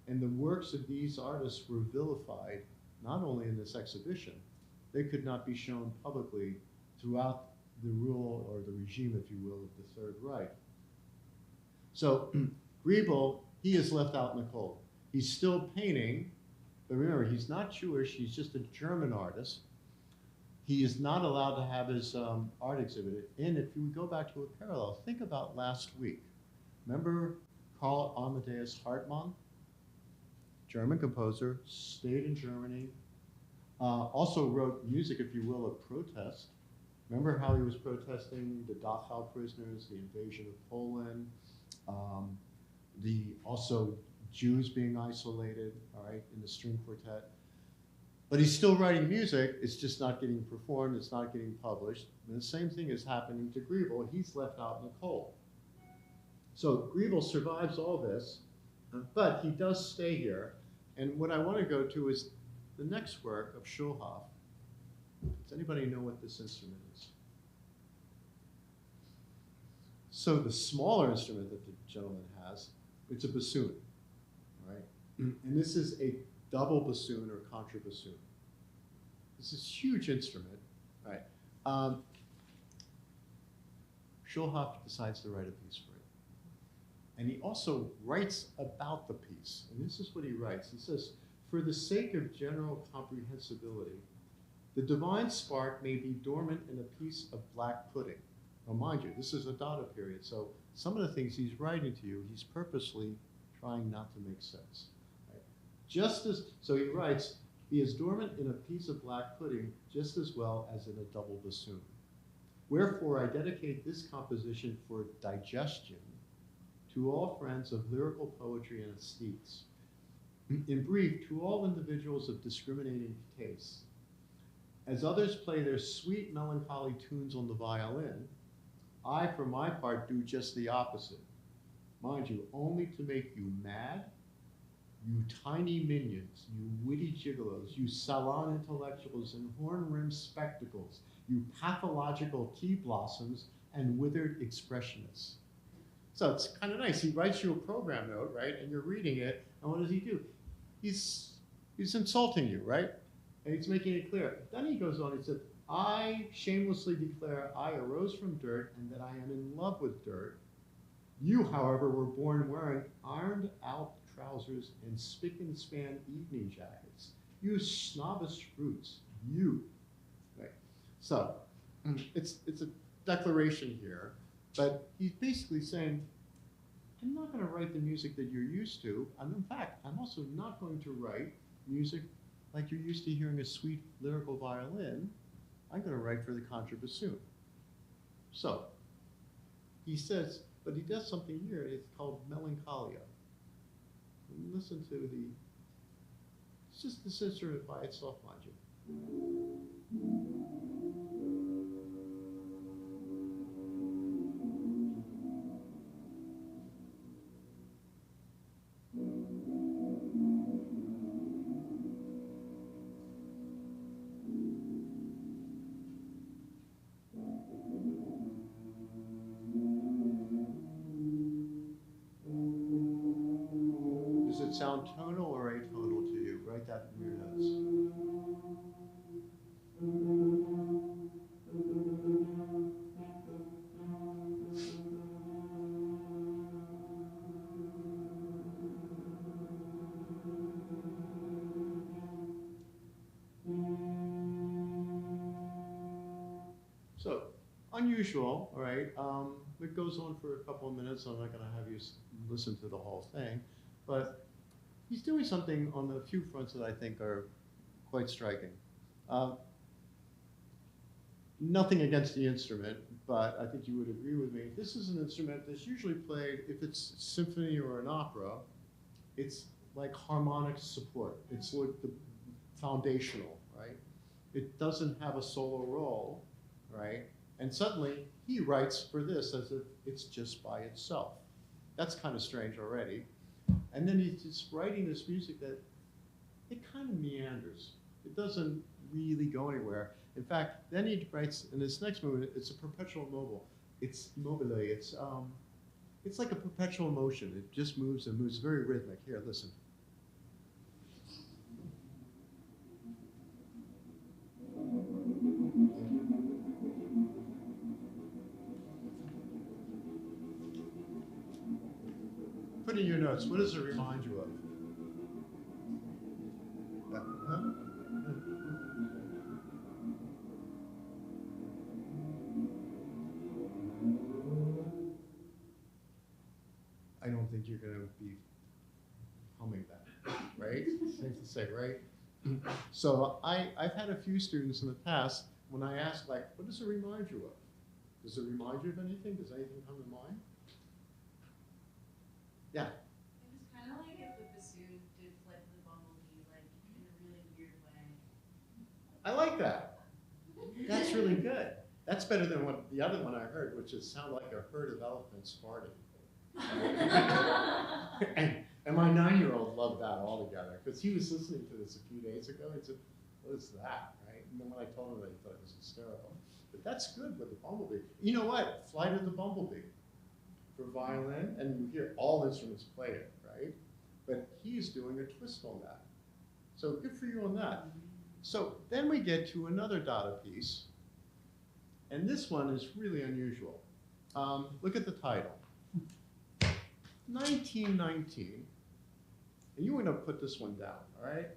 And the works of these artists were vilified, not only in this exhibition, they could not be shown publicly throughout the rule or the regime, if you will, of the Third Reich. So Griebel, he is left out in the cold. He's still painting, but remember, he's not Jewish, he's just a German artist. He is not allowed to have his art exhibited. And if you go back to a parallel, think about last week. Remember Karl Amadeus Hartmann? German composer, stayed in Germany, also wrote music, if you will, of protest. Remember how he was protesting the Dachau prisoners, the invasion of Poland, also Jews being isolated, all right, in the string quartet. But he's still writing music, it's just not getting performed, it's not getting published. And the same thing is happening to Griebel, he's left out in the cold. So Griebel survives all this, but he does stay here. And what I want to go to is the next work of Schulhoff. Does anybody know what this instrument is? So the smaller instrument that the gentleman has, it's a bassoon, right? And this is a double bassoon or contrabassoon. This is a huge instrument, right? Schulhoff decides to write a piece for it. And he also writes about the piece. And this is what he writes. He says, for the sake of general comprehensibility, the divine spark may be dormant in a piece of black pudding. Now mind you, this is a Dada period, so some of the things he's writing to you, he's purposely trying not to make sense. Right? So he writes, be as dormant in a piece of black pudding just as well as in a double bassoon. Wherefore I dedicate this composition for digestion to all friends of lyrical poetry and aesthetes. In brief, to all individuals of discriminating tastes. As others play their sweet melancholy tunes on the violin, I, for my part, do just the opposite. Mind you, only to make you mad, you tiny minions, you witty gigolos, you salon intellectuals in horn-rimmed spectacles, you pathological tea blossoms and withered expressionists. So it's kind of nice. He writes you a program note, right? And you're reading it, and what does he do? He's insulting you, right? And he's making it clear. Then he goes on, he said, I shamelessly declare I arose from dirt and that I am in love with dirt. You, however, were born wearing ironed out trousers and spick and span evening jackets. You snobbish brutes, you. Right. So it's a declaration here, but he's basically saying, I'm not going to write the music that you're used to. And in fact, I'm also not going to write music like you're used to hearing a sweet lyrical violin. I'm going to write for the contrabassoon. So he says, but he does something here. It's called melancholia. And listen to it's just this instrument by itself, mind you. Does it sound tonal or atonal to you? Write that in your notes. So, unusual, all right? It goes on for a couple of minutes. I'm not going to have you listen to the whole thing. But he's doing something on a few fronts that I think are quite striking. Nothing against the instrument, but I think you would agree with me. This is an instrument that's usually played, if it's symphony or an opera, it's like harmonic support. It's like the foundational, right? It doesn't have a solo role, right? And suddenly he writes for this as if it's just by itself. That's kind of strange already. And then he's just writing this music that it kind of meanders. It doesn't really go anywhere. In fact, then he writes in this next movement, it's a perpetual mobile. It's mobile. It's like a perpetual motion. It just moves and moves, very rhythmic. Here, listen. Put in your notes, what does it remind you of? Huh? I don't think you're going to be humming that, right? Safe to say, right? So I've had a few students in the past, when I ask, like, what does it remind you of? Does it remind you of anything? Does anything come to mind? Yeah. It was kind of like if the bassoon did Flight of the Bumblebee, like in a really weird way. I like that. That's really good. That's better than what the other one I heard, which is sound like a herd of elephants farting. and my 9-year-old loved that altogether because he was listening to this a few days ago. He said, "What is that?" Right? And then when I told him that, he thought it was hysterical. But that's good with the bumblebee. You know what? Flight of the Bumblebee for violin, and you hear all instruments play it, right? But he's doing a twist on that. So good for you on that. So then we get to another Dada piece, and this one is really unusual. Look at the title. 1919, and you want to put this one down, all right?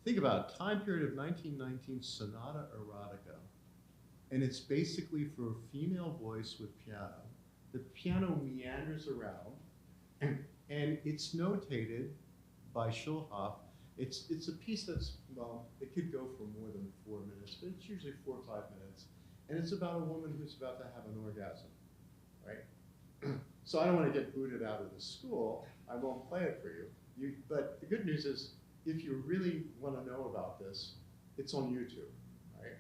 Think about it, time period of 1919, Sonata Erotica. And it's basically for a female voice with piano. The piano meanders around, and it's notated by Schulhoff. It's a piece that's, well, it could go for more than 4 minutes, but it's usually 4 or 5 minutes. And it's about a woman who's about to have an orgasm, right? So I don't want to get booted out of the school. I won't play it for you. But the good news is, if you really want to know about this, it's on YouTube, right?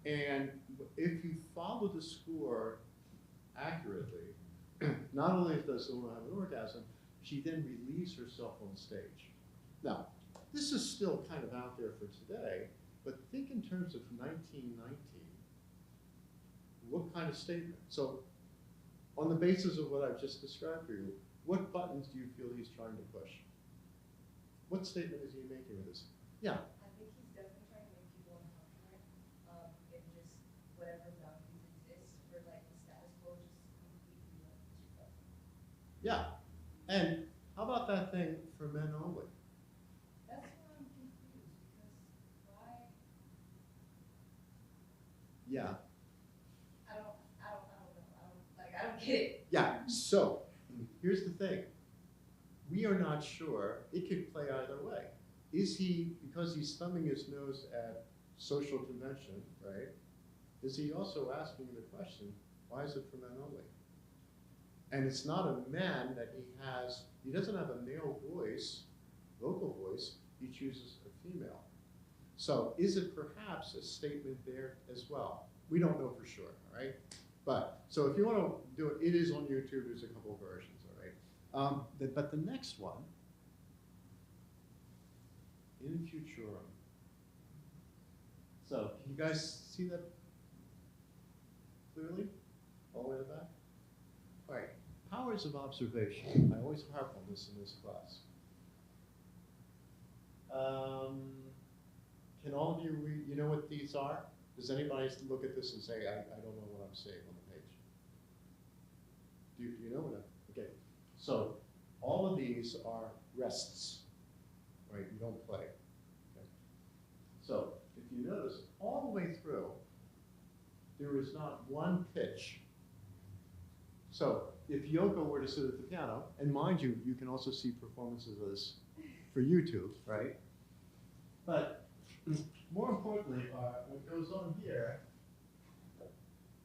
And if you follow the score accurately, not only does the woman have an orgasm, she then relieves herself on stage. Now, this is still kind of out there for today, but think in terms of 1919. What kind of statement? So, on the basis of what I've just described for you, what buttons do you feel he's trying to push? What statement is he making with this? Yeah. I think he's definitely trying to make people uncomfortable, and just whatever boundaries exist for like the status quo, just completely disrespect. Yeah. And how about that thing for men only? That's why I'm confused, because why? Yeah. I don't know. I don't get it. Yeah. So here's the thing. We are not sure. It could play either way. Is he, because he's thumbing his nose at social convention, right? Is he also asking the question, why is it for men only? And it's not a man that he doesn't have a male voice, vocal voice, he chooses a female. So is it perhaps a statement there as well? We don't know for sure, all right? But, so if you want to do it, it is on YouTube, there's a couple of versions, all right? But the next one, in futurum. So, can you guys see that clearly? All the way to the back? All right, powers of observation. I always harp on this in this class. Can all of you read, you know what these are? Does anybody look at this and say, I don't know what I'm seeing on the page? Do you know what okay. So all of these are rests, right? You don't play. Okay. So if you notice, all the way through, there is not one pitch. So if Yoko were to sit at the piano, and mind you, you can also see performances of this for YouTube, right? But more importantly, what goes on here,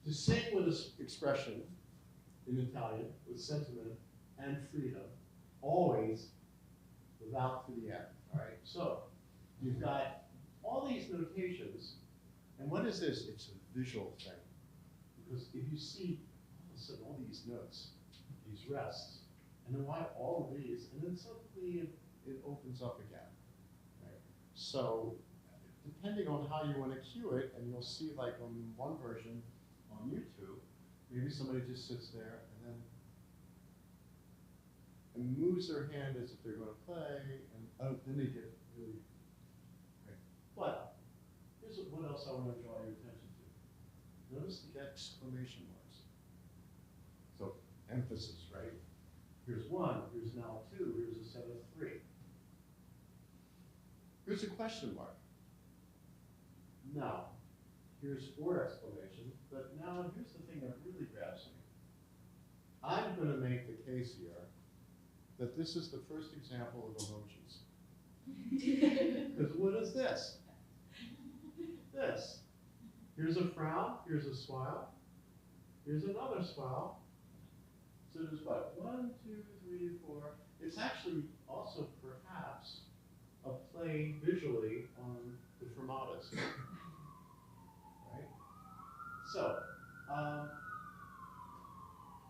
to sing with this expression in Italian, with sentiment and freedom, always without to the end, all right? So you've got all these notations, and what is this? It's a visual thing. Because if you see all of a sudden all these notes, these rests, And then why all of these? And then suddenly it opens up again. Right? So depending on how you want to cue it, and you'll see like on one version on YouTube, maybe somebody just sits there and moves their hand as if they're going to play, and then they get really right. But here's what else I want to draw your attention to. Notice the exclamation marks. So emphasis, right? Here's one, here's now two, here's a set of three. Here's a question mark. Now, here's four exclamations, but now here's the thing that really grabs me. I'm going to make the case here that this is the first example of emojis. Because what is this? This. Here's a frown, here's a smile, here's another smile. So there's what? 1, 2, 3, 4. It's actually also perhaps a play visually on the fermatas. Right? So,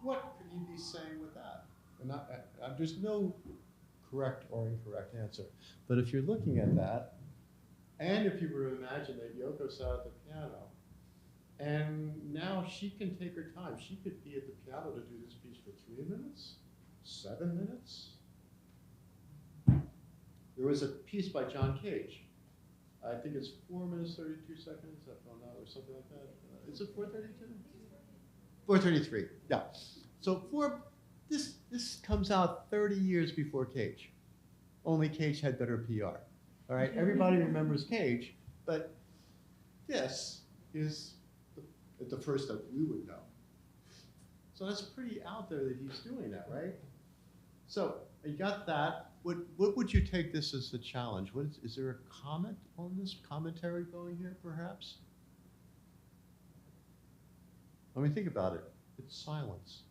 what could you be saying with that? And there's no correct or incorrect answer. But if you're looking at that, and if you were to imagine that Yoko sat at the piano, and now she can take her time. She could be at the piano to do this piece for 3 minutes, 7 minutes. There was a piece by John Cage. I think it's 4 minutes, 32 seconds, I found out, or something like that. Is it 4:32? 4:33, yeah. So this comes out 30 years before Cage. Only Cage had better PR. All right, everybody remembers Cage, but this is the first that we would know. So that's pretty out there that he's doing that, right? So you got that. What would you take this as the challenge? Is there a comment on this, commentary going here, perhaps? I mean, think about it. It's silence.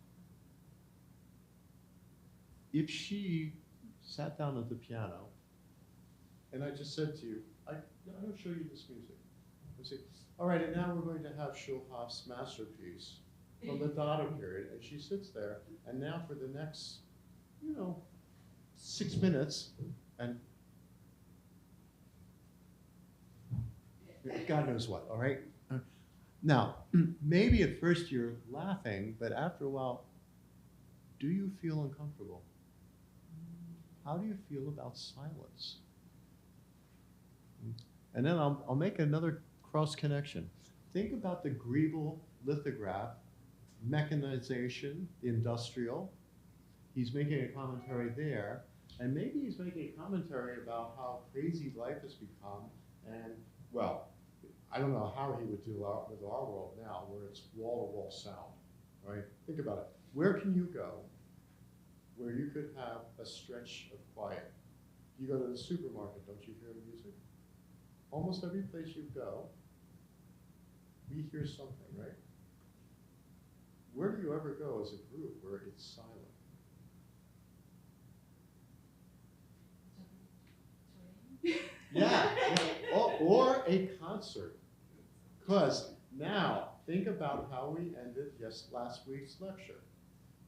If she sat down at the piano, and I just said to you, I'm going to show you this music. I say, all right, and now we're going to have Schulhoff's masterpiece from the Dada period, and she sits there, and now for the next, 6 minutes, and God knows what, all right? Now, maybe at first you're laughing, but after a while, do you feel uncomfortable? How do you feel about silence? And then I'll make another cross connection. Think about the Griebel lithograph, mechanization, the industrial. He's making a commentary there, and maybe he's making a commentary about how crazy life has become, and, well, I don't know how he would do with our world now, where it's wall-to-wall sound, right? Think about it. Where can you go where you could have a stretch of quiet? You go to the supermarket, don't you hear music? Almost every place you go, we hear something, right? Where do you ever go as a group where it's silent? Yeah. Or a concert. Because now, think about how we ended last week's lecture.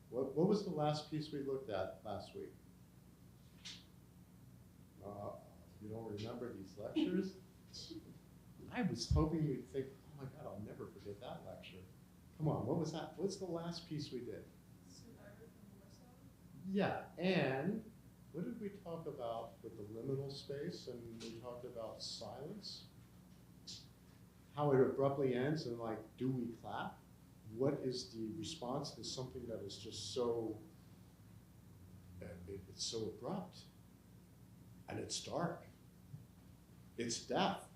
What was the last piece we looked at last week? You don't remember these lectures? I was hoping you'd think, oh my God, I'll never forget that lecture. Come on, what was that? What's the last piece we did? Yeah, and what did we talk about with the liminal space? And we talked about silence. How it abruptly ends, and like, do we clap? What is the response to something that is just so, it's so abrupt, and it's dark, it's death.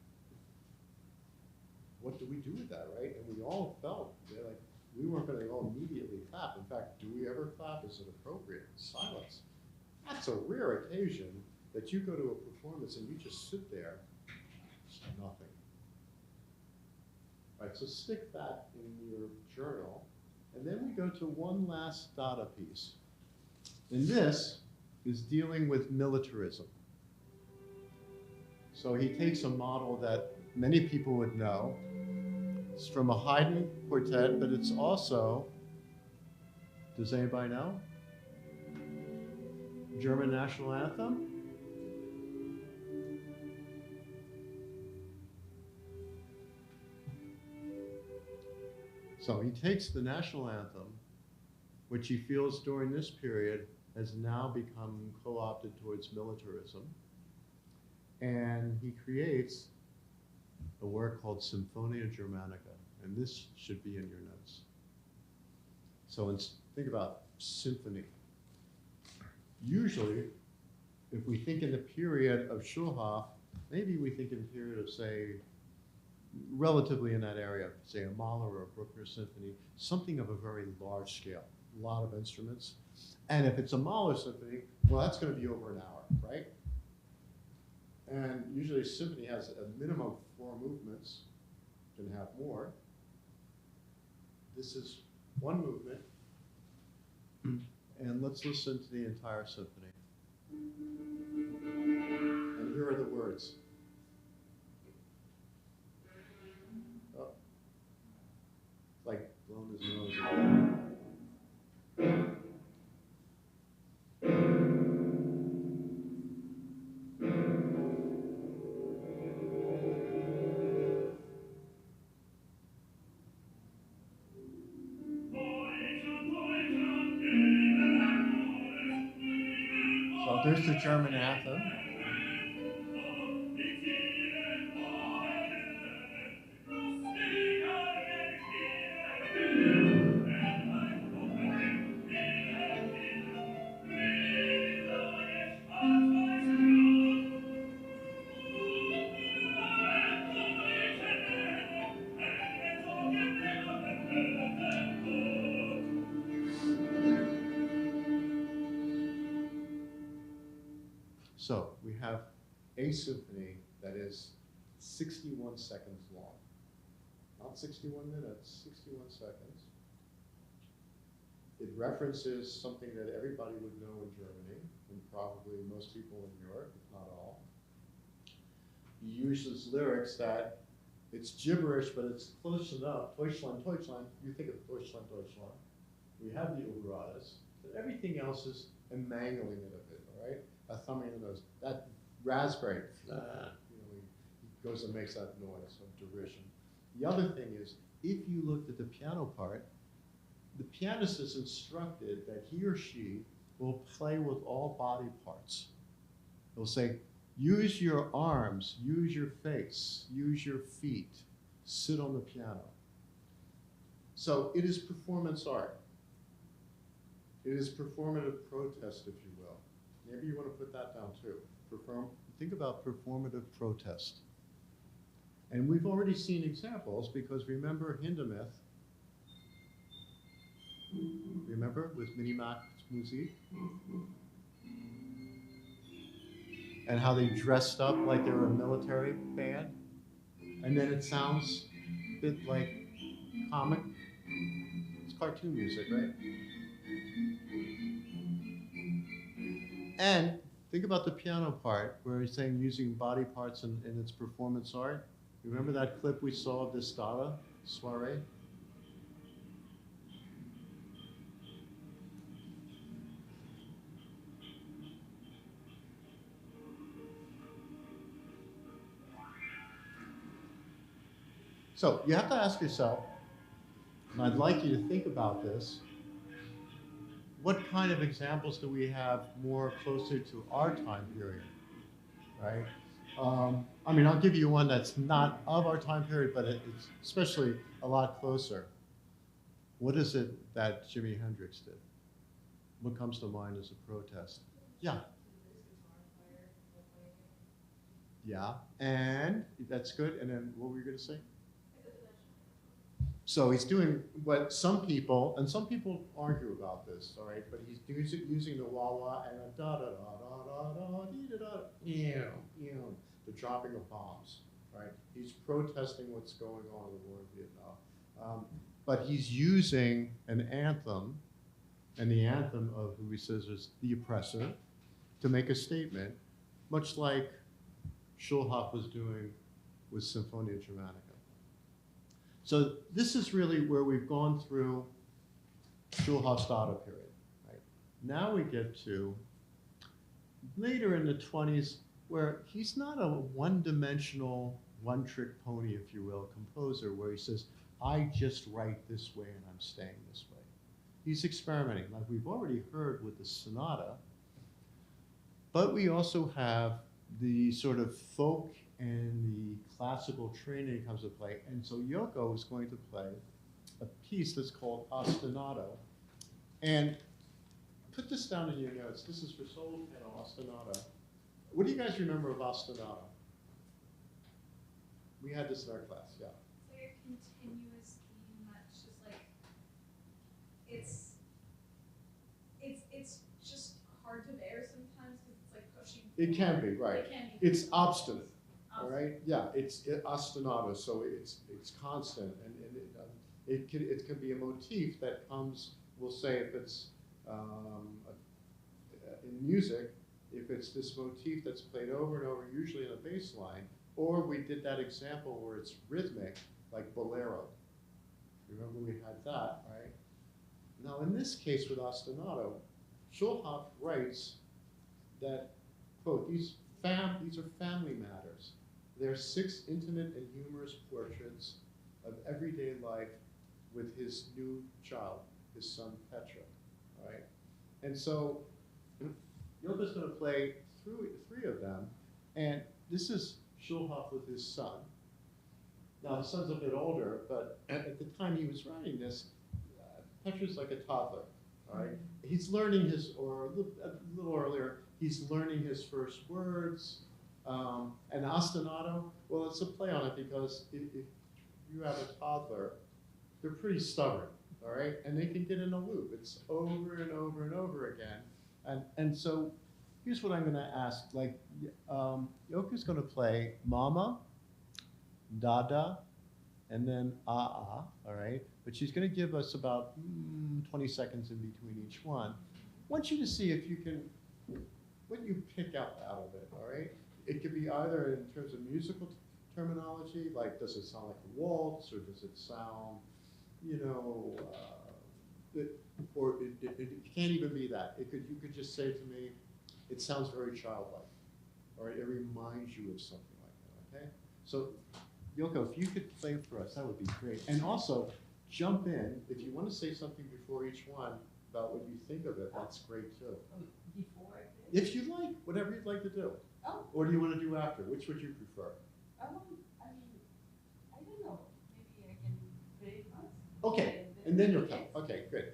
What do we do with that, right? And we all felt like we weren't going to all immediately clap. In fact, do we ever clap? Is it appropriate? Silence. That's a rare occasion that you go to a performance and you just sit there, just nothing. All right, so stick that in your journal. And then we go to one last Dada piece. And this is dealing with militarism. So he takes a model that many people would know. It's from a Haydn quartet, but it's also, does anybody know? German national anthem. So he takes the national anthem, which he feels during this period has now become co-opted towards militarism, and he creates a work called Symphonia Germanica, and this should be in your notes. So think about symphony. Usually, if we think in the period of Schulhoff, maybe we think in the period of, say, relatively in that area, say a Mahler or a Bruckner symphony, something of a very large scale, a lot of instruments. And if it's a Mahler symphony, well, that's going to be over an hour, right? And usually a symphony has a minimum of 4 movements, can have more. This is one movement, and let's listen to the entire symphony. And here are the words. Oh. It's like blowing his nose. So there's the German anthem. So we have a symphony that is 61 seconds long. Not 61 minutes, 61 seconds. It references something that everybody would know in Germany, and probably most people in Europe, if not all. He uses lyrics that it's gibberish, but it's close enough. Deutschland, Deutschland. You think of Deutschland, Deutschland. We have the obradas, but everything else is a mangling it a bit, all right? A thumbing in the nose. That raspberry, he goes and makes that noise of derision. The other thing is, if you looked at the piano part, the pianist is instructed that he or she will play with all body parts. He'll say, use your arms, use your face, use your feet, sit on the piano. So it is performance art. It is performative protest, if you will. Maybe you want to put that down too. Think about performative protest. And we've already seen examples because remember Hindemith? Remember with Minimax Musik? And how they dressed up like they were a military band? And then it sounds a bit like comic. It's cartoon music, right? And think about the piano part where he's saying using body parts in its performance art. Remember that clip we saw of the Stara soiree? So you have to ask yourself, and I'd like you to think about this, what kind of examples do we have more closer to our time period, right? I mean, I'll give you one that's not of our time period, but it's especially a lot closer. What is it that Jimi Hendrix did? What comes to mind as a protest? Yeah. Yeah, and that's good. And then what were you going to say? So he's doing what some people, and some people argue about this, all right, but he's using the wah-wah and a da-da-da-da-da-da-da-da-da, the dropping of bombs, right? He's protesting what's going on in the war in Vietnam. But he's using an anthem, and the anthem of who he says is the oppressor, to make a statement, much like Schulhoff was doing with Symphonia Germanica. So this is really where we've gone through Schulhoff's Dada period. Right? Now we get to later in the 20s, where he's not a one-dimensional, one-trick pony, if you will, composer, where he says, I just write this way and I'm staying this way. He's experimenting, like we've already heard with the sonata, but we also have the sort of folk and the classical training comes to play. And so Yoko is going to play a piece that's called ostinato. And put this down in your notes. This is for solo piano ostinato. What do you guys remember of ostinato? We had this in our class, yeah. It's like a continuous theme that's just like it's just hard to bear sometimes because it's like pushing. It can be, right. It can be. It's obstinate, all right? Yeah, it's ostinato, so it's constant, and it can be a motif that comes. We'll say if it's in music, if it's this motif that's played over and over, usually in a bass line, or we did that example where it's rhythmic, like bolero. Remember we had that, right? Now in this case with ostinato, Schulhoff writes that, quote, these are family matters. They're 6 intimate and humorous portraits of everyday life with his new child, his son Petra, all right? And so Yoko's going to play through 3 of them, and this is Schulhoff with his son. Now his son's a bit older, but at the time he was writing this, Petra's like a toddler, all right? He's learning his, or a little earlier, he's learning his first words. And ostinato, well, it's a play on it because if you have a toddler, they're pretty stubborn, all right? And they can get in a loop. It's over and over and over again. And so here's what I'm going to ask. Like, Yoko's going to play mama, dada, and then ah, all right? But she's going to give us about 20 seconds in between each one. I want you to see if you can, what you pick out of it, all right? It could be either in terms of musical terminology, like does it sound like a waltz, or does it sound, you know, or it can't even be that. You could just say to me, it sounds very childlike, or it reminds you of something like that, okay? So, Yoko, if you could play for us, that would be great. And also, jump in. If you want to say something before each one about what you think of it, that's great too. Before I play? If you like, whatever you'd like to do. Oh. Or do you want to do after? Which would you prefer? I don't know. Maybe I can play once. Okay, and then you'll come. Okay, good.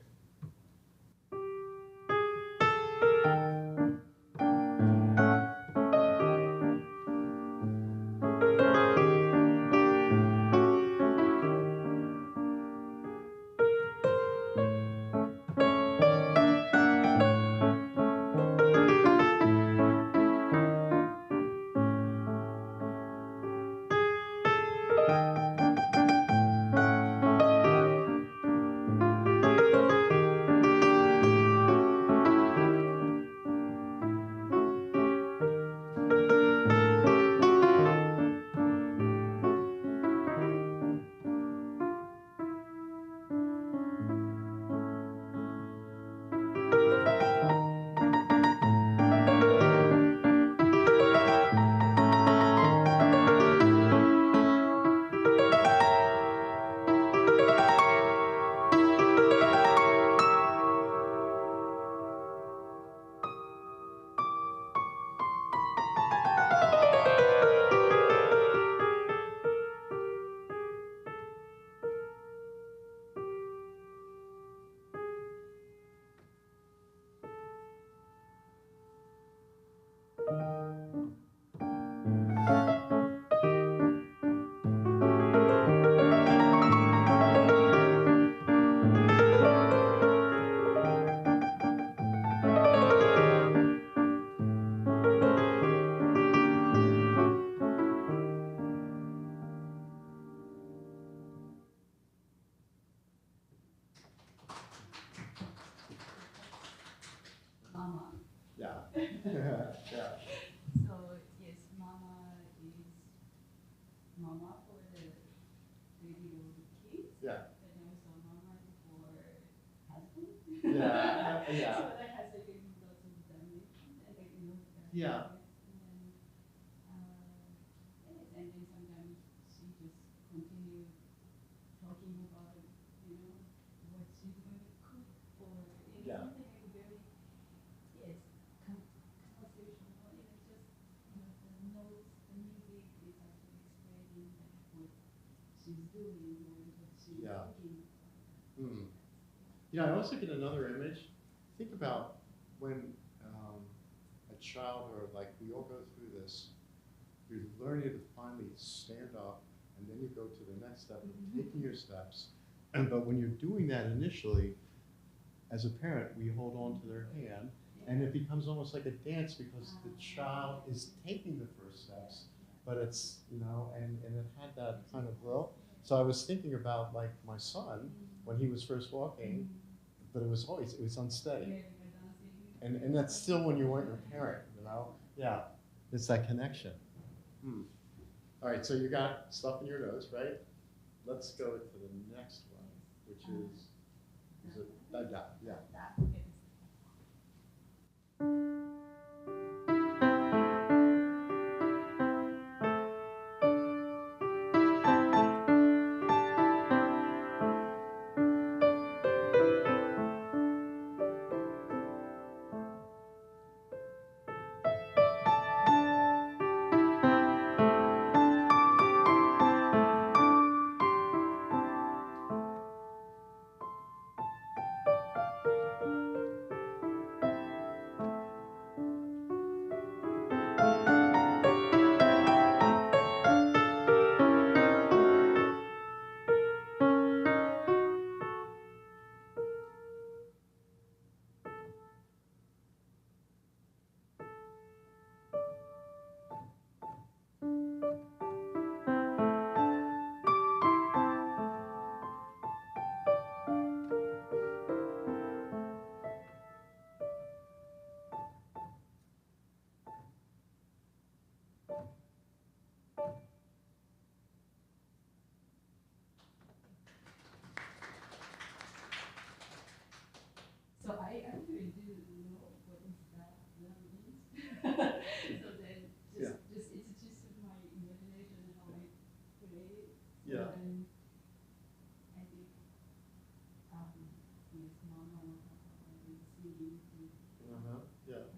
Mama. Yeah. Yeah. So yes, mama is mama for the little kids. Yeah. And also mama for husband. Yeah. Yeah. So that has like lots of dimension and like Yeah. And then sometimes she just continue talking about, what she's going to cook or Yeah. something like very, yes, conversational. Just the notes, the music is actually explaining what she's doing or what she's Yeah. thinking. Hmm. I also get another image. Think about when a child, or like we all go through this, you're learning to finally stand up, and then you go to the next step of taking your steps. But when you're doing that initially, as a parent, we hold on to their hand, and it becomes almost like a dance because the child is taking the first steps, but it's, and it had that kind of growth. So I was thinking about like my son when he was first walking, but it was unsteady. And that's still when you weren't your parent, Yeah, it's that connection. All right, so you got stuff in your nose, right? Let's go to the next one, which is it that? Yeah. So I actually do know what is that means. So then it's just my imagination how I play it. So Yeah. then I think yes, mama or papa is singing too. Yeah.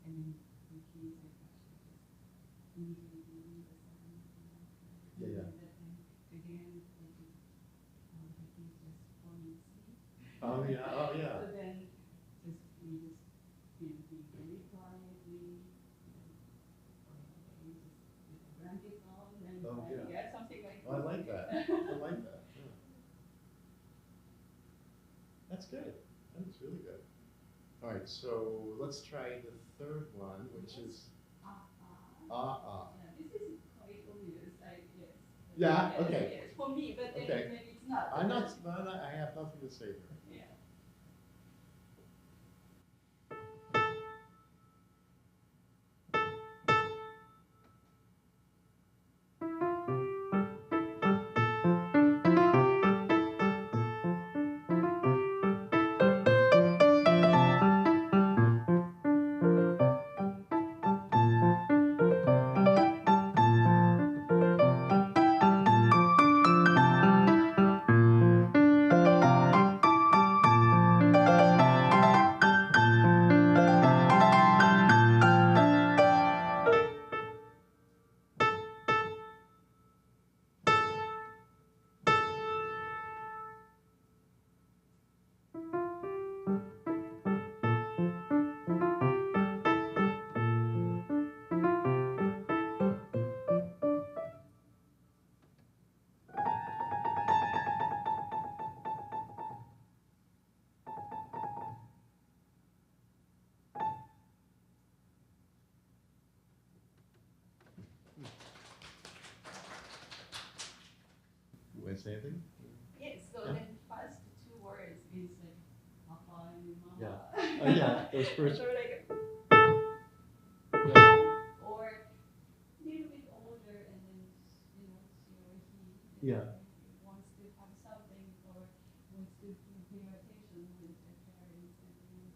And then the kids are actually just immediately the song. Yeah. And then again the kids just forming C. Oh yeah. So then we just be very quietly, just with the blankets on and something like Oh, I like that. I like that. Yeah. That's good. That's really good. All right, so let's try the third one, which is ah. Yeah, this is quite obvious, I guess. Yeah. Yes, Okay. yes, for me, but then Okay. maybe it's not. I'm not. I have nothing to say here. Yeah. You want to say anything? Yes, so Yeah. then first two words is like papa and mama. Yeah. Oh yeah, those first. So like, Yeah. or a little bit older and then, she or he Yeah. wants to have something or wants to pay attention with their parents and then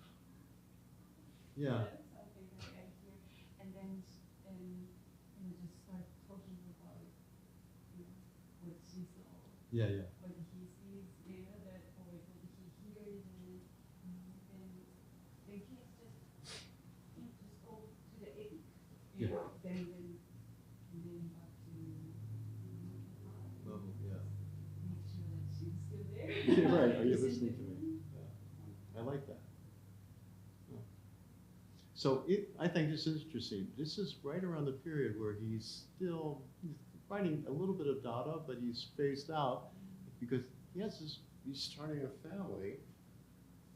Yeah. Something that I hear, and then just start talking about what she saw, Yeah, yeah. what he sees, that or what he hears, and then the kids just go to the edit, Yeah. then back to Level, yeah. make sure that she's still there. Yeah, right. Are you Listen listening to me? Yeah. I like that. Yeah. So I think this is interesting. This is right around the period where he's writing a little bit of Dada, but he's phased out because he's starting a family,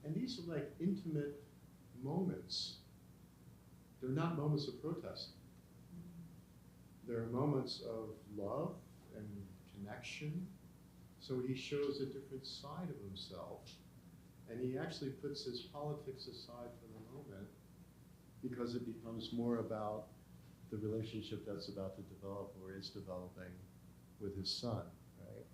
and these are like intimate moments. They're not moments of protest. They're moments of love and connection. So he shows a different side of himself. And he actually puts his politics aside for the moment because it becomes more about the relationship that's about to develop or is developing with his son, right?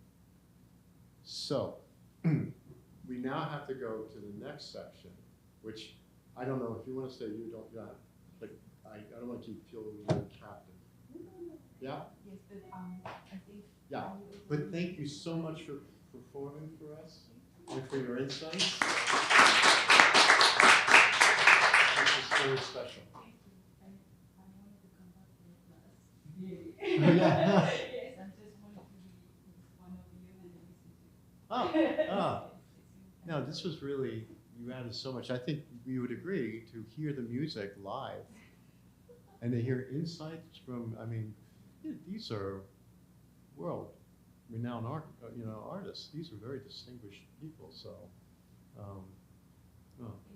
So we now have to go to the next section, which I don't know if you want to stay, you don't, but I don't want you to feel you're captive. Yeah? Yes, but I think. Yeah, but thank you so much for performing for us and for your insights. This is very special. Thank you. I wanted to come back to your class. Yeah. Yes, I just wanted to be one of you and listen to. Oh. No, this was really, you added so much. I think we would agree to hear the music live and to hear insights from, these are world-renowned artists. These are very distinguished people, so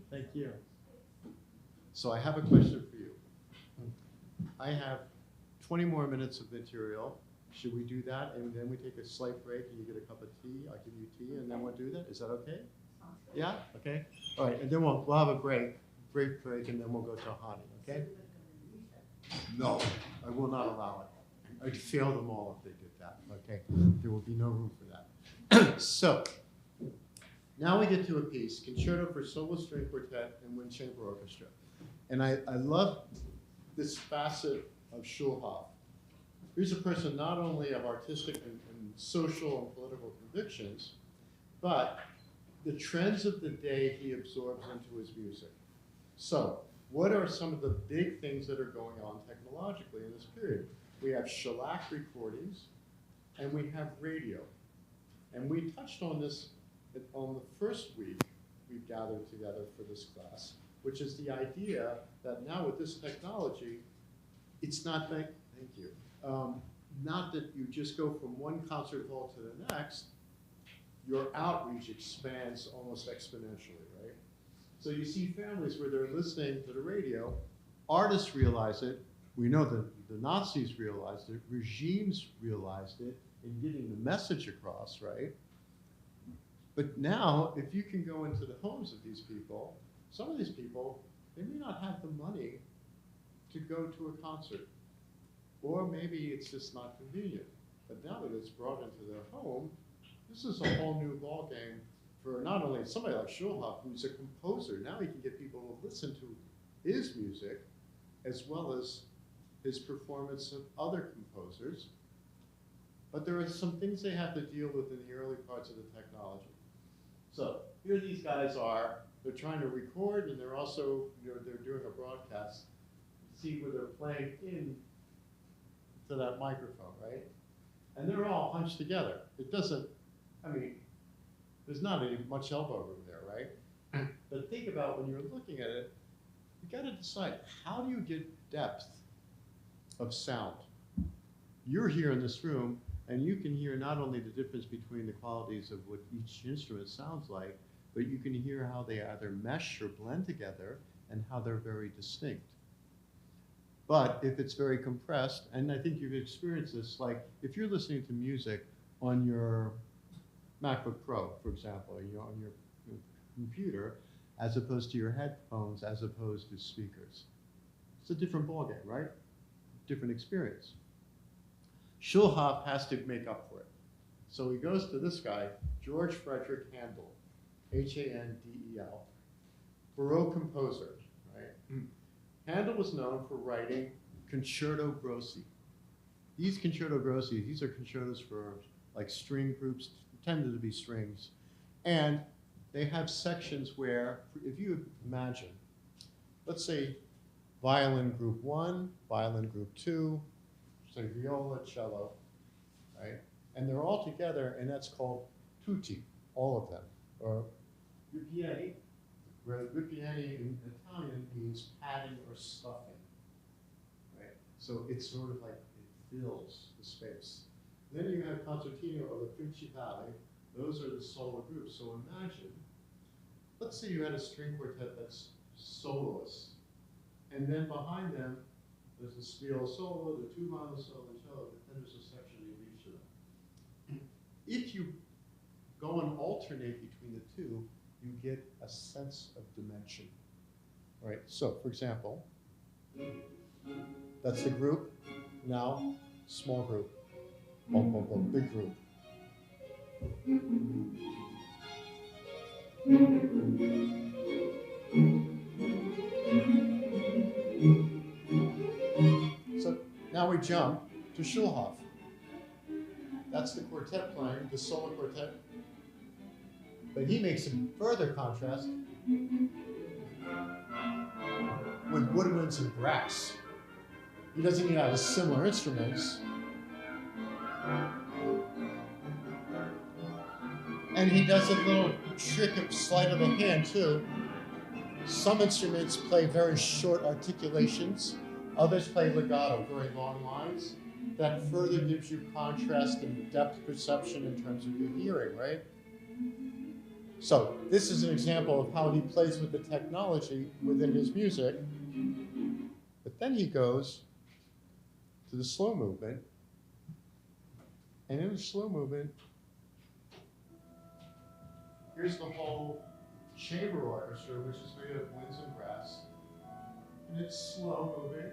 thank you. So I have a question for you. I have 20 more minutes of material. Should we do that, and then we take a slight break, and you get a cup of tea, I'll give you tea, and then we'll do that? Is that okay? Yeah? Okay? All right, and then we'll have a break, and then we'll go to Hani, okay? No, I will not allow it. I'd fail them all if they did that, okay? There will be no room for that. So, now we get to a piece, Concerto for Solo String Quartet and Wind Chamber Orchestra. And I love this facet of Schulhoff. Here's a person not only of artistic and social and political convictions, but the trends of the day he absorbs into his music. So, what are some of the big things that are going on technologically in this period? We have shellac recordings, and we have radio. And we touched on this on the first week we gathered together for this class, which is the idea that now with this technology, it's not, thank you, not that you just go from one concert hall to the next, your outreach expands almost exponentially, right? So you see families where they're listening to the radio, artists realize it, we know that the Nazis realized it, regimes realized it in getting the message across, right? But now, if you can go into the homes of these people, some of these people, they may not have the money to go to a concert. Or maybe it's just not convenient. But now that it's brought into their home, this is a whole new ballgame for not only somebody like Schulhoff, who's a composer. Now he can get people to listen to his music as well as his performance of other composers. But there are some things they have to deal with in the early parts of the technology. So here these guys are. They're trying to record, and they're also, they're doing a broadcast. See where they're playing in to that microphone, right? And they're all hunched together. It doesn't, there's not any much elbow room there, right? But think about when you're looking at it, you got to decide, how do you get depth of sound? You're here in this room, and you can hear not only the difference between the qualities of what each instrument sounds like, but you can hear how they either mesh or blend together and how they're very distinct. But if it's very compressed, and I think you've experienced this, like if you're listening to music on your MacBook Pro, for example, on your computer, as opposed to your headphones, as opposed to speakers. It's a different ballgame, right? Different experience. Schulhoff has to make up for it. So he goes to this guy, George Frederick Handel, Handel, Baroque composer, right? right? Handel was known for writing concerto grossi. These concerto grossi, these are concertos for like string groups, tended to be strings. And they have sections where, if you imagine, let's say violin group 1, violin group 2, say viola, cello, right? And they're all together, and that's called tutti, all of them. Or ripieni, where ripieni in Italian means padding or stuffing, right? So it's sort of like it fills the space. Then you have concertino or the principale. Those are the solo groups. So imagine, let's say you had a string quartet that's soloist, and then behind them, there's the spiel solo, the two mono solo, the cello, but then there's a section in each of them. If you go and alternate between the two, you get a sense of dimension, right? So, for example, that's the group. Now, small group. Boom, boom, boom, big group. So now we jump to Schulhoff. That's the quartet playing, the solo quartet. But he makes a further contrast with woodwinds and brass. He doesn't even have similar instruments. And he does a little trick of sleight of the hand too. Some instruments play very short articulations. Others play legato, very long lines. That further gives you contrast and depth perception in terms of your hearing, right? So this is an example of how he plays with the technology within his music. But then he goes to the slow movement. And in the slow movement, here's the whole chamber orchestra, which is made of winds and brass. And it's slow moving.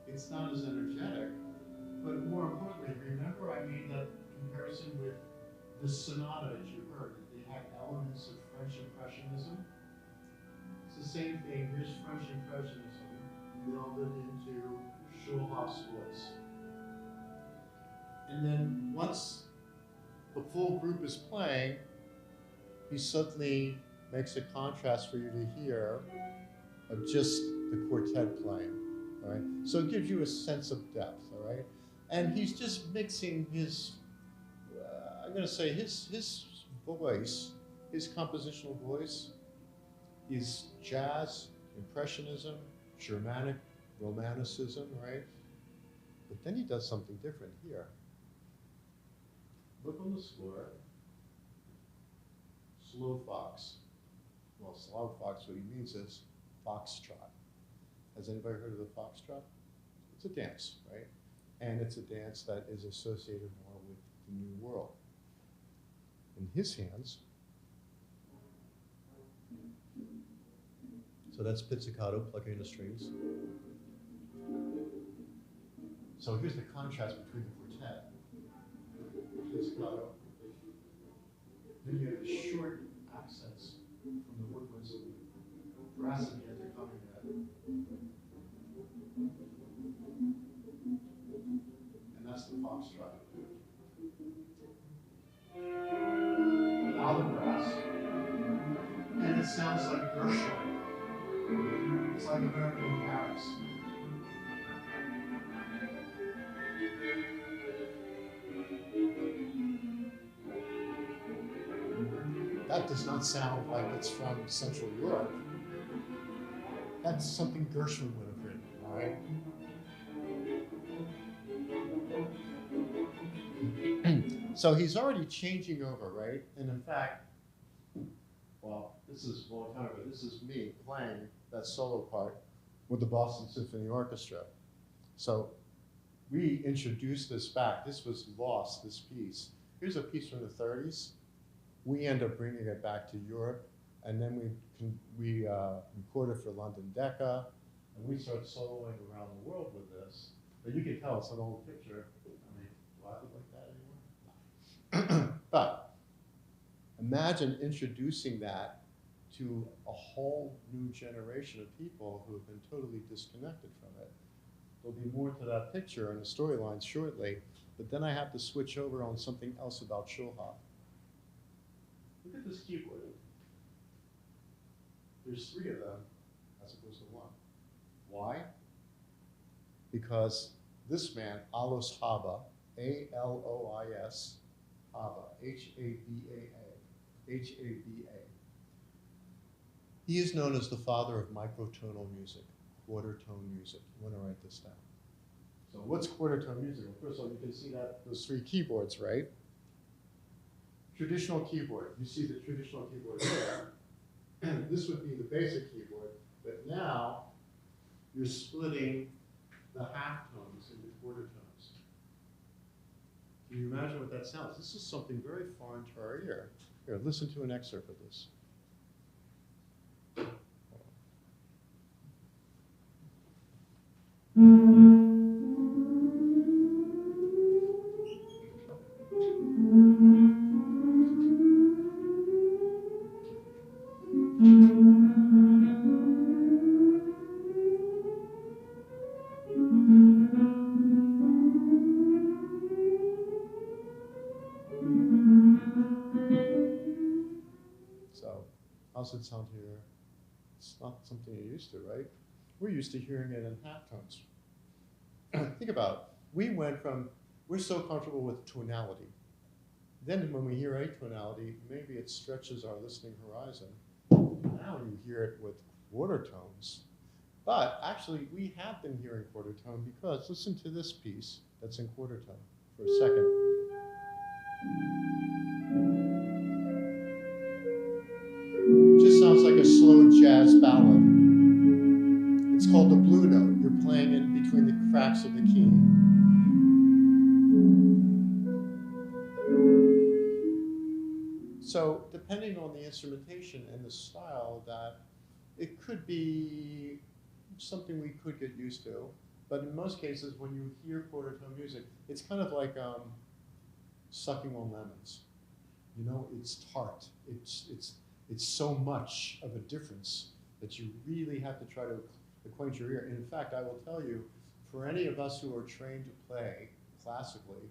It's not as energetic. But more importantly, remember I made that comparison with the sonata that you heard. They had elements of French Impressionism. It's the same thing. Here's French Impressionism melded into Schulhoff's voice. And then once the full group is playing, he suddenly makes a contrast for you to hear of just the quartet playing, all right? So it gives you a sense of depth, all right? And he's just mixing his, I'm gonna say his voice, his compositional voice is jazz, impressionism, Germanic romanticism, right? But then he does something different here. Look on the score. Slow fox. Well, slow fox, what he means is foxtrot. Has anybody heard of the foxtrot? It's a dance, right? And it's a dance that is associated more with the New World. In his hands, so that's pizzicato, plucking the strings. So here's the contrast between the quartet. Pizzicato. Then you have the short accents from the woodwinds and the brass at the end are coming in. And that's the foxtrot. Without the brass. And it sounds like Gershwin. It's like American in Paris. That does not sound like it's from Central Europe. That's something Gershwin would have written, all right? So he's already changing over, right? And in fact, well, this is a long time ago. This is me playing that solo part with the Boston Symphony Orchestra. So we introduced this back. This was lost, this piece. Here's a piece from the 30s. We end up bringing it back to Europe, and then we recorded for London Decca, and we start soloing around the world with this. But you can tell it's an old picture. I mean, do I look like that anymore? No. But imagine introducing that to a whole new generation of people who have been totally disconnected from it. There'll be more to that picture and the storylines shortly, but then I have to switch over on something else about Schulhoff. Look at this keyboard. There's 3 of them as opposed to 1. Why? Because this man, Alois Haba, A-L-O-I-S, Haba, H-A-B-A-A, H-A-B-A. He is known as the father of microtonal music, quarter tone music. You want to write this down. So what's quarter tone music? Well, first of all, you can see that those 3 keyboards, right? Traditional keyboard. You see the traditional keyboard there. This would be the basic keyboard, but now you're splitting the half tones into quarter tones. Can you imagine what that sounds? This is something very foreign to our ear. Here, listen to an excerpt of this. So, how's it sound here? It's not something you're used to, right? We're used to hearing it in half tones. Think about it. We went from, we're so comfortable with tonality. Then when we hear atonality, maybe it stretches our listening horizon. Now you hear it with quarter tones. But actually, we have been hearing quarter tone because listen to this piece that's in quarter tone for a second. Just sounds like a slow jazz ballad. It's called the blue note. You're playing it between the cracks of the key. So depending on the instrumentation and the style, that it could be something we could get used to. But in most cases, when you hear quarter tone music, it's kind of like sucking on lemons. You know, it's tart. It's so much of a difference that you really have to try to acquaint your ear. And in fact, I will tell you, for any of us who are trained to play classically,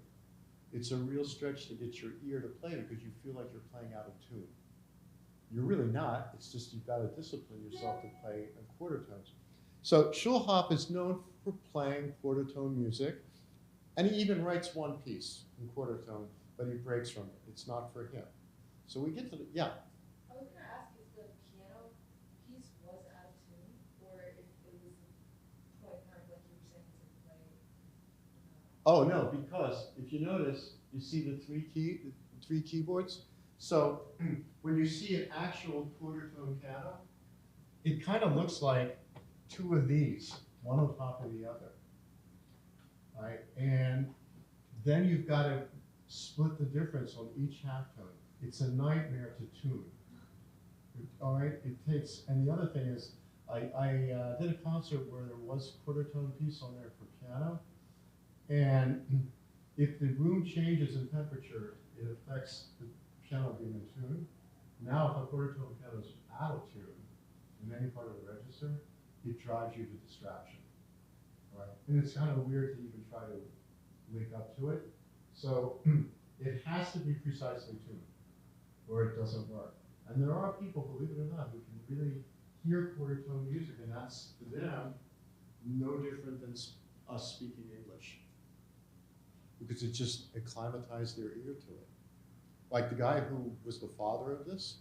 it's a real stretch to get your ear to play because you feel like you're playing out of tune. You're really not. It's just you've got to discipline yourself to play in quarter tones. So Schulhoff is known for playing quarter tone music, and he even writes one piece in quarter tone, but he breaks from it. It's not for him. So we get to the, yeah? I was going to ask if the piano piece was out of tune, or if it was the point kind of like you were saying to play. Oh no, because if you notice, you see the three keyboards? So when you see an actual quarter tone piano, it kind of looks like 2 of these, one on top of the other, right? And then you've got to split the difference on each half tone. It's a nightmare to tune. All right, it takes, and the other thing is, I did a concert where there was quarter tone piece on there for piano, and if the room changes in temperature, it affects the piano being in tune. Now, if a quarter tone piano is out of tune in any part of the register, it drives you to distraction, right? And it's kind of weird to even try to link up to it. So it has to be precisely tuned, or it doesn't work. And there are people, believe it or not, who can really hear quarter tone music, and that's, to them, no different than us speaking English. Because it just acclimatized their ear to it. Like the guy who was the father of this,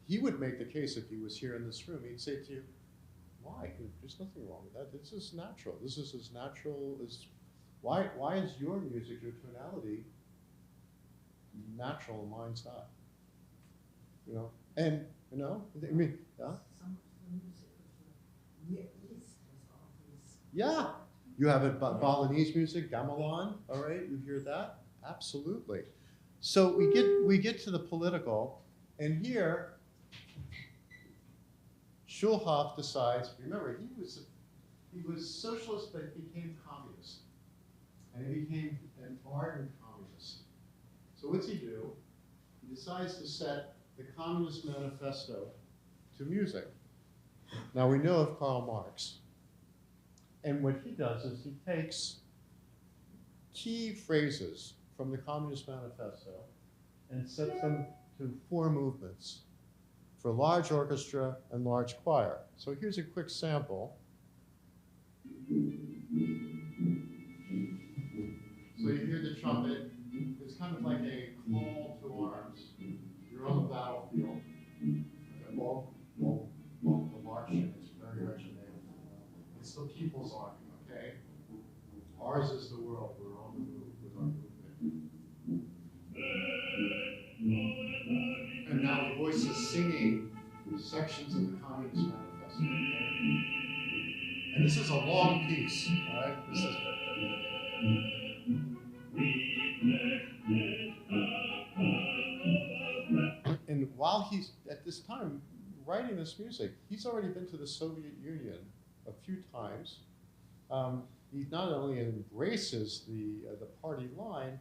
he would make the case if he was here in this room, he'd say to you, why? There's nothing wrong with that. This is natural. This is as natural as, why is your music, your tonality, natural and mine's not? You know, and, you know, I mean, yeah? Some of the music of the Near East has all these. Yeah. You have it, Balinese music, gamelan, all right? You hear that? Absolutely. So we get to the political, and here, Schulhoff decides, remember, he was socialist, but he became communist. And he became an ardent communist. So what's he do? He decides to set the Communist Manifesto to music. Now we know of Karl Marx. And what he does is he takes key phrases from the Communist Manifesto and sets them to 4 movements for large orchestra and large choir. So here's a quick sample. So you hear the trumpet. It's kind of like a call to arms. You're on the battlefield. Boom, boom, boom, the marching. It's very regimented. It's the people's army, okay? Ours is the world. We're on the move with our movement. And now the voice is singing sections of the Communist Manifesto, okay? And this is a long piece, all right? This is... And while he's, at this time, writing this music, he's already been to the Soviet Union a few times. He not only embraces the party line,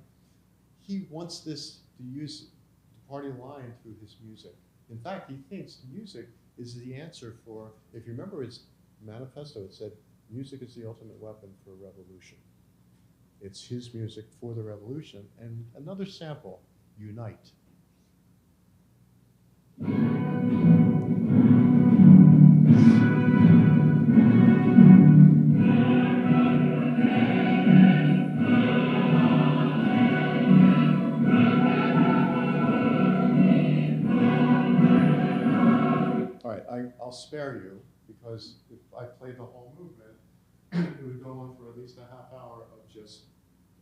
he wants this to use the party line through his music. In fact, he thinks music is the answer for, if you remember his manifesto, it said, music is the ultimate weapon for revolution. It's his music for the revolution. And another sample, Unite. I'll spare you, because if I played the whole movement, it would go on for at least a half hour of just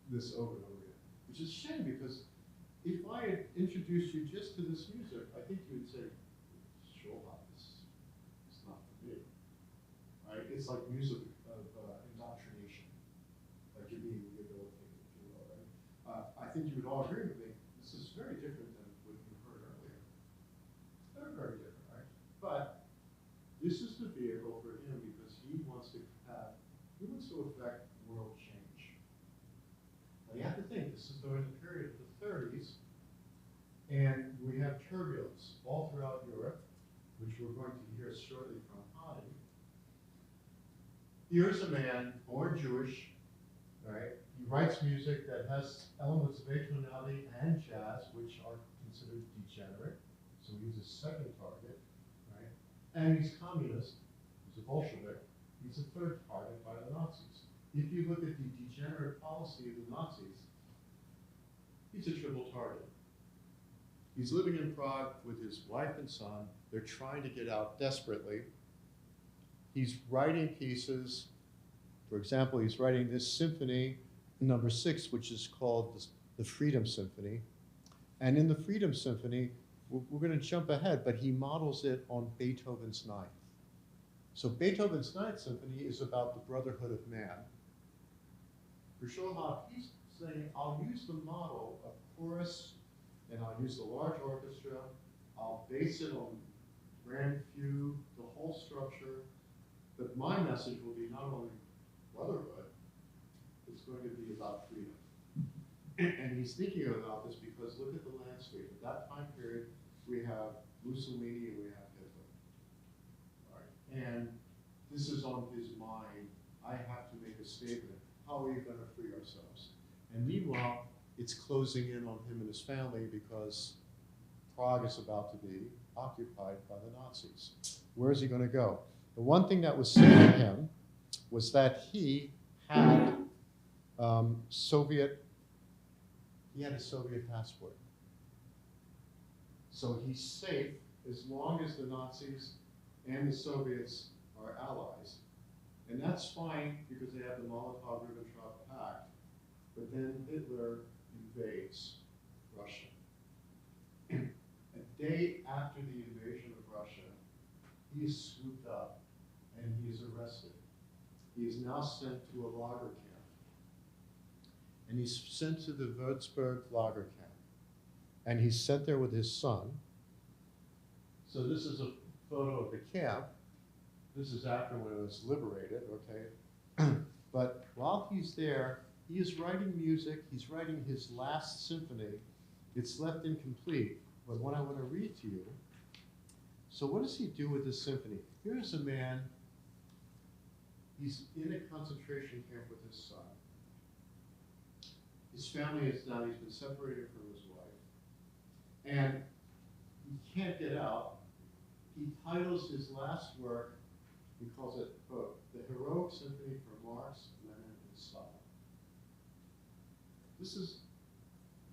this over and over again. Which is a shame, because if I had introduced you just to this music, I think you would say, Schulhoff, this is not for me. Right? It's like music of indoctrination, like you're being rehabilitated, if you will. Right? I think you would all agree with me, this is very different than what you heard earlier. They're very different, right? But this is the vehicle for him because he wants to affect world change. Now you have to think, this is during the period of the 30s, and we have turbulence all throughout Europe, which we're going to hear shortly from Hani. Here's a man, born Jewish, right? He writes music that has elements of atonality and jazz, which are considered degenerate, so he's a second target. And he's communist, he's a Bolshevik, he's a third target by the Nazis. If you look at the degenerate policy of the Nazis, he's a triple target. He's living in Prague with his wife and son. They're trying to get out desperately. He's writing pieces. For example, he's writing this symphony, number 6, which is called the Freedom Symphony. And in the Freedom Symphony, we're going to jump ahead, but he models it on Beethoven's 9th. So Beethoven's 9th Symphony is about the brotherhood of man. For Schulhoff, he's saying, I'll use the model of chorus, and I'll use the large orchestra. I'll base it on grand fugue, the whole structure. But my message will be not only brotherhood, it's going to be about freedom. And he's thinking about this because look at the landscape. At that time period, we have Mussolini and we have Hitler. All right. And this is on his mind. I have to make a statement. How are we going to free ourselves? And meanwhile, it's closing in on him and his family because Prague is about to be occupied by the Nazis. Where is he going to go? The one thing that was said to him was that he had a Soviet passport. So he's safe as long as the Nazis and the Soviets are allies. And that's fine because they have the Molotov-Ribbentrop Pact. But then Hitler invades Russia. A day after the invasion of Russia, he is swooped up and he is arrested. He is now sent to a lager camp. And he's sent to the Würzburg lager camp. And he's sent there with his son. So this is a photo of the camp. This is after when it was liberated, okay? But while he's there, he is writing music. He's writing his last symphony. It's left incomplete, but what I want to read to you. So what does he do with this symphony? Here's a man, he's in a concentration camp with his son. His family is now, he's been separated from his wife. And he can't get out. He titles his last work, he calls it, quote, "The Heroic Symphony for Marx, Lenin, and Stalin." This is,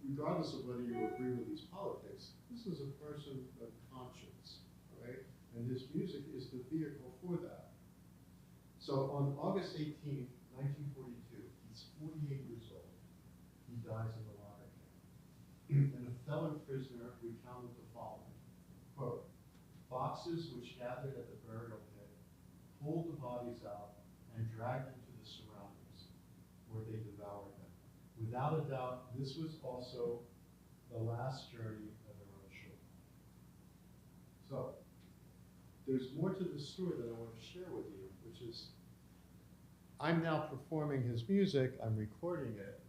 regardless of whether you agree with these politics, this is a person of conscience, right? And his music is the vehicle for that. So on August 18, 1942, he's 48 years old. He dies in the lager camp. And a fellow prisoner recounted the following, quote, "Foxes which gathered at the burial pit pulled the bodies out and dragged them to the surroundings, where they devoured them. Without a doubt, this was also the last journey of Erwin Schulhoff." So, there's more to this story that I want to share with you, which is, I'm now performing his music, I'm recording it,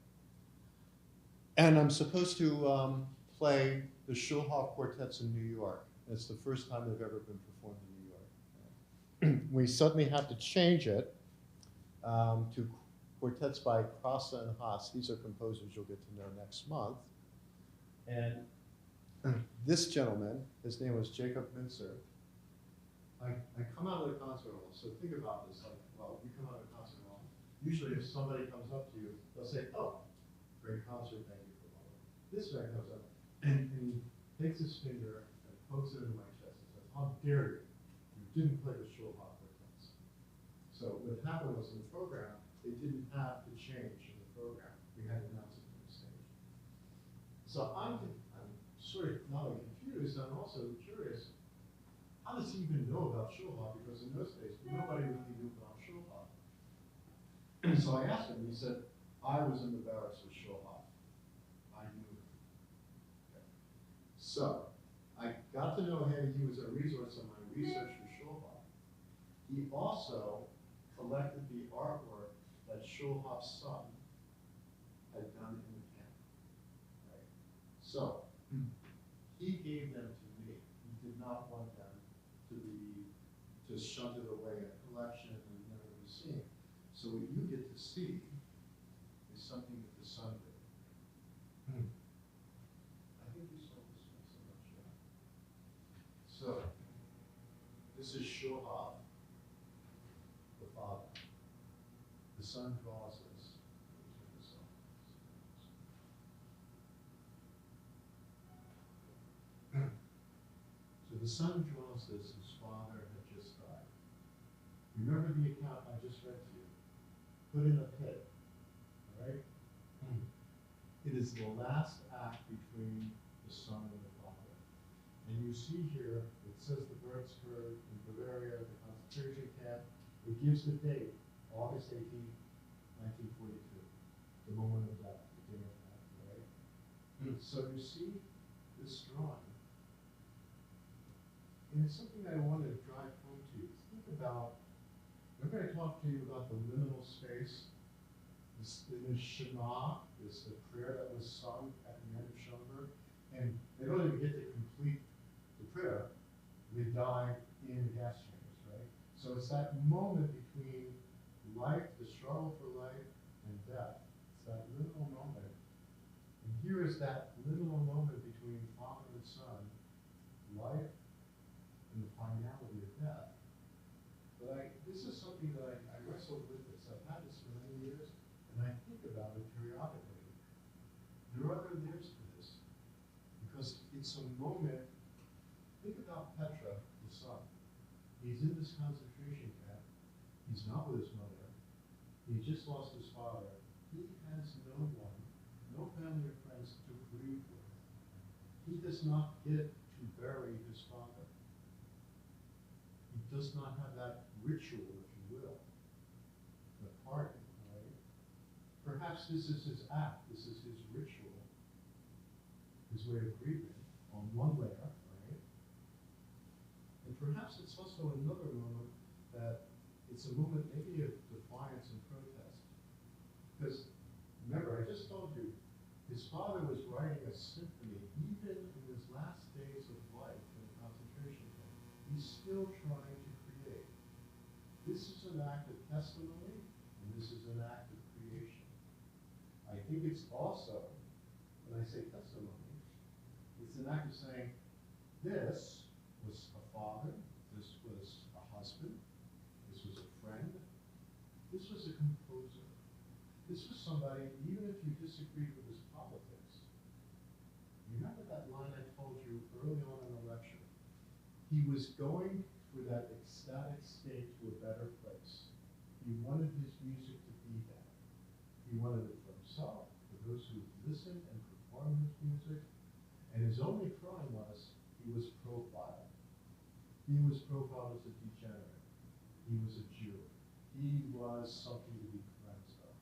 and I'm supposed to play the Schulhoff quartets in New York. It's the first time they've ever been performed in New York. We suddenly have to change it to quartets by Krasa and Haas. These are composers you'll get to know next month. And this gentleman, his name was Jacob Minzer. I come out of the concert hall, so think about this, like, well, you come out of the concert hall, usually if somebody comes up to you, they'll say, "Oh, great concert, thank you for following." This guy comes up and he takes his finger and pokes it in my chest and says, "How dare you? You didn't play the Schulhoff quartets." So what happened was in the program, they didn't have the change in the program. We had to announce it from the stage. So I'm sort of not only confused, I'm also curious, how does he even know about Schulhoff? Because in those days, nobody really knew about Schulhoff. So I asked him, he said, "I was in the barracks with Schulhoff. I knew him." Okay. So I got to know him. He was a resource in my research for Schulhoff. He also collected the artwork that Schulhoff's son had done in the camp. Right? So he gave them to me. He did not want them to be just shunted away in a collection and never be seen. So what you get to see is something that the son did. I think you saw this one, so I'm not sure. So this is Schulhoff, the father. The son draws this. So the son draws this, his father had just died. Remember the account I just read to you? Put in a pit, all right? It is the last act between the son and the father. And you see here, it says the birds heard in Bavaria, the concentration camp. It gives the date, August 18, 1942, the moment of death, the day of death, right? So you see this drawing. And it's something I want to drive home to you. Think about, remember I talked to you about the liminal space? This Shema is the prayer that was sung at the end of Schoenberg. And they don't even get to complete the prayer. They die in the gas chambers, right? So it's that moment between life, the struggle for life, and death. It's that liminal moment. And here is that liminal moment between father and son, life, and the finality of death. But this is something that I wrestled with this. I've had this for many years, and I think about it periodically. There are other layers to this, because it's a moment. Think about Petra, the son. He's in this concentration camp. He's not with his mother. He just lost his father. He has no one, no family or friends to grieve with. He does not get to bury his father. He does not have that ritual, if you will, the pardon, right? Perhaps this is his act, this is his ritual, his way of grieving on one layer, right? And perhaps it's also another moment that it's a moment maybe of defiance and protest. Because remember, I just told you, his father was writing a symphony even in his last days of life in the concentration camp. He it's also, when I say testimony, it's an act of saying, this was a father, this was a husband, this was a friend, this was a composer. This was somebody, even if you disagreed with his politics, remember that line I told you early on in the lecture? He was going for that ecstatic state to a better place. He wanted his music to be that. He wanted it for himself, for those who would listen and perform his music. And his only crime was he was profiled. He was profiled as a degenerate. He was a Jew. He was something to be cleansed of.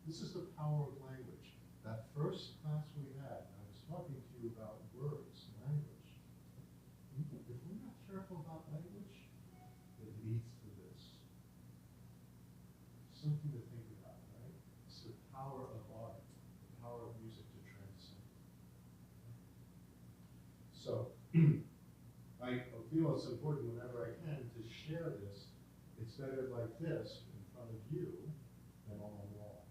This is the power of language. That first class we had, I was talking to you about words, language. If we're not careful about language, it leads to this. Something to think about, right? It's the power of art, the power of music to transcend. So, I feel it's important whenever I can to share this. It's better like this in front of you than on a wall.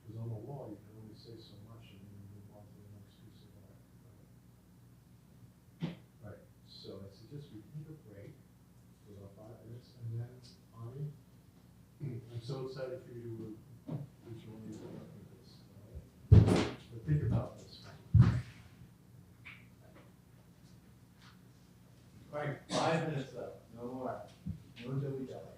Because on the wall, you can only say so much and then you move on to the next piece of art. Right. So I suggest we take a break for about 5 minutes, and then, Ani, I'm so excited for you to visually work with this. But think about this. All right, 5 minutes left. No more. No dilly-dally.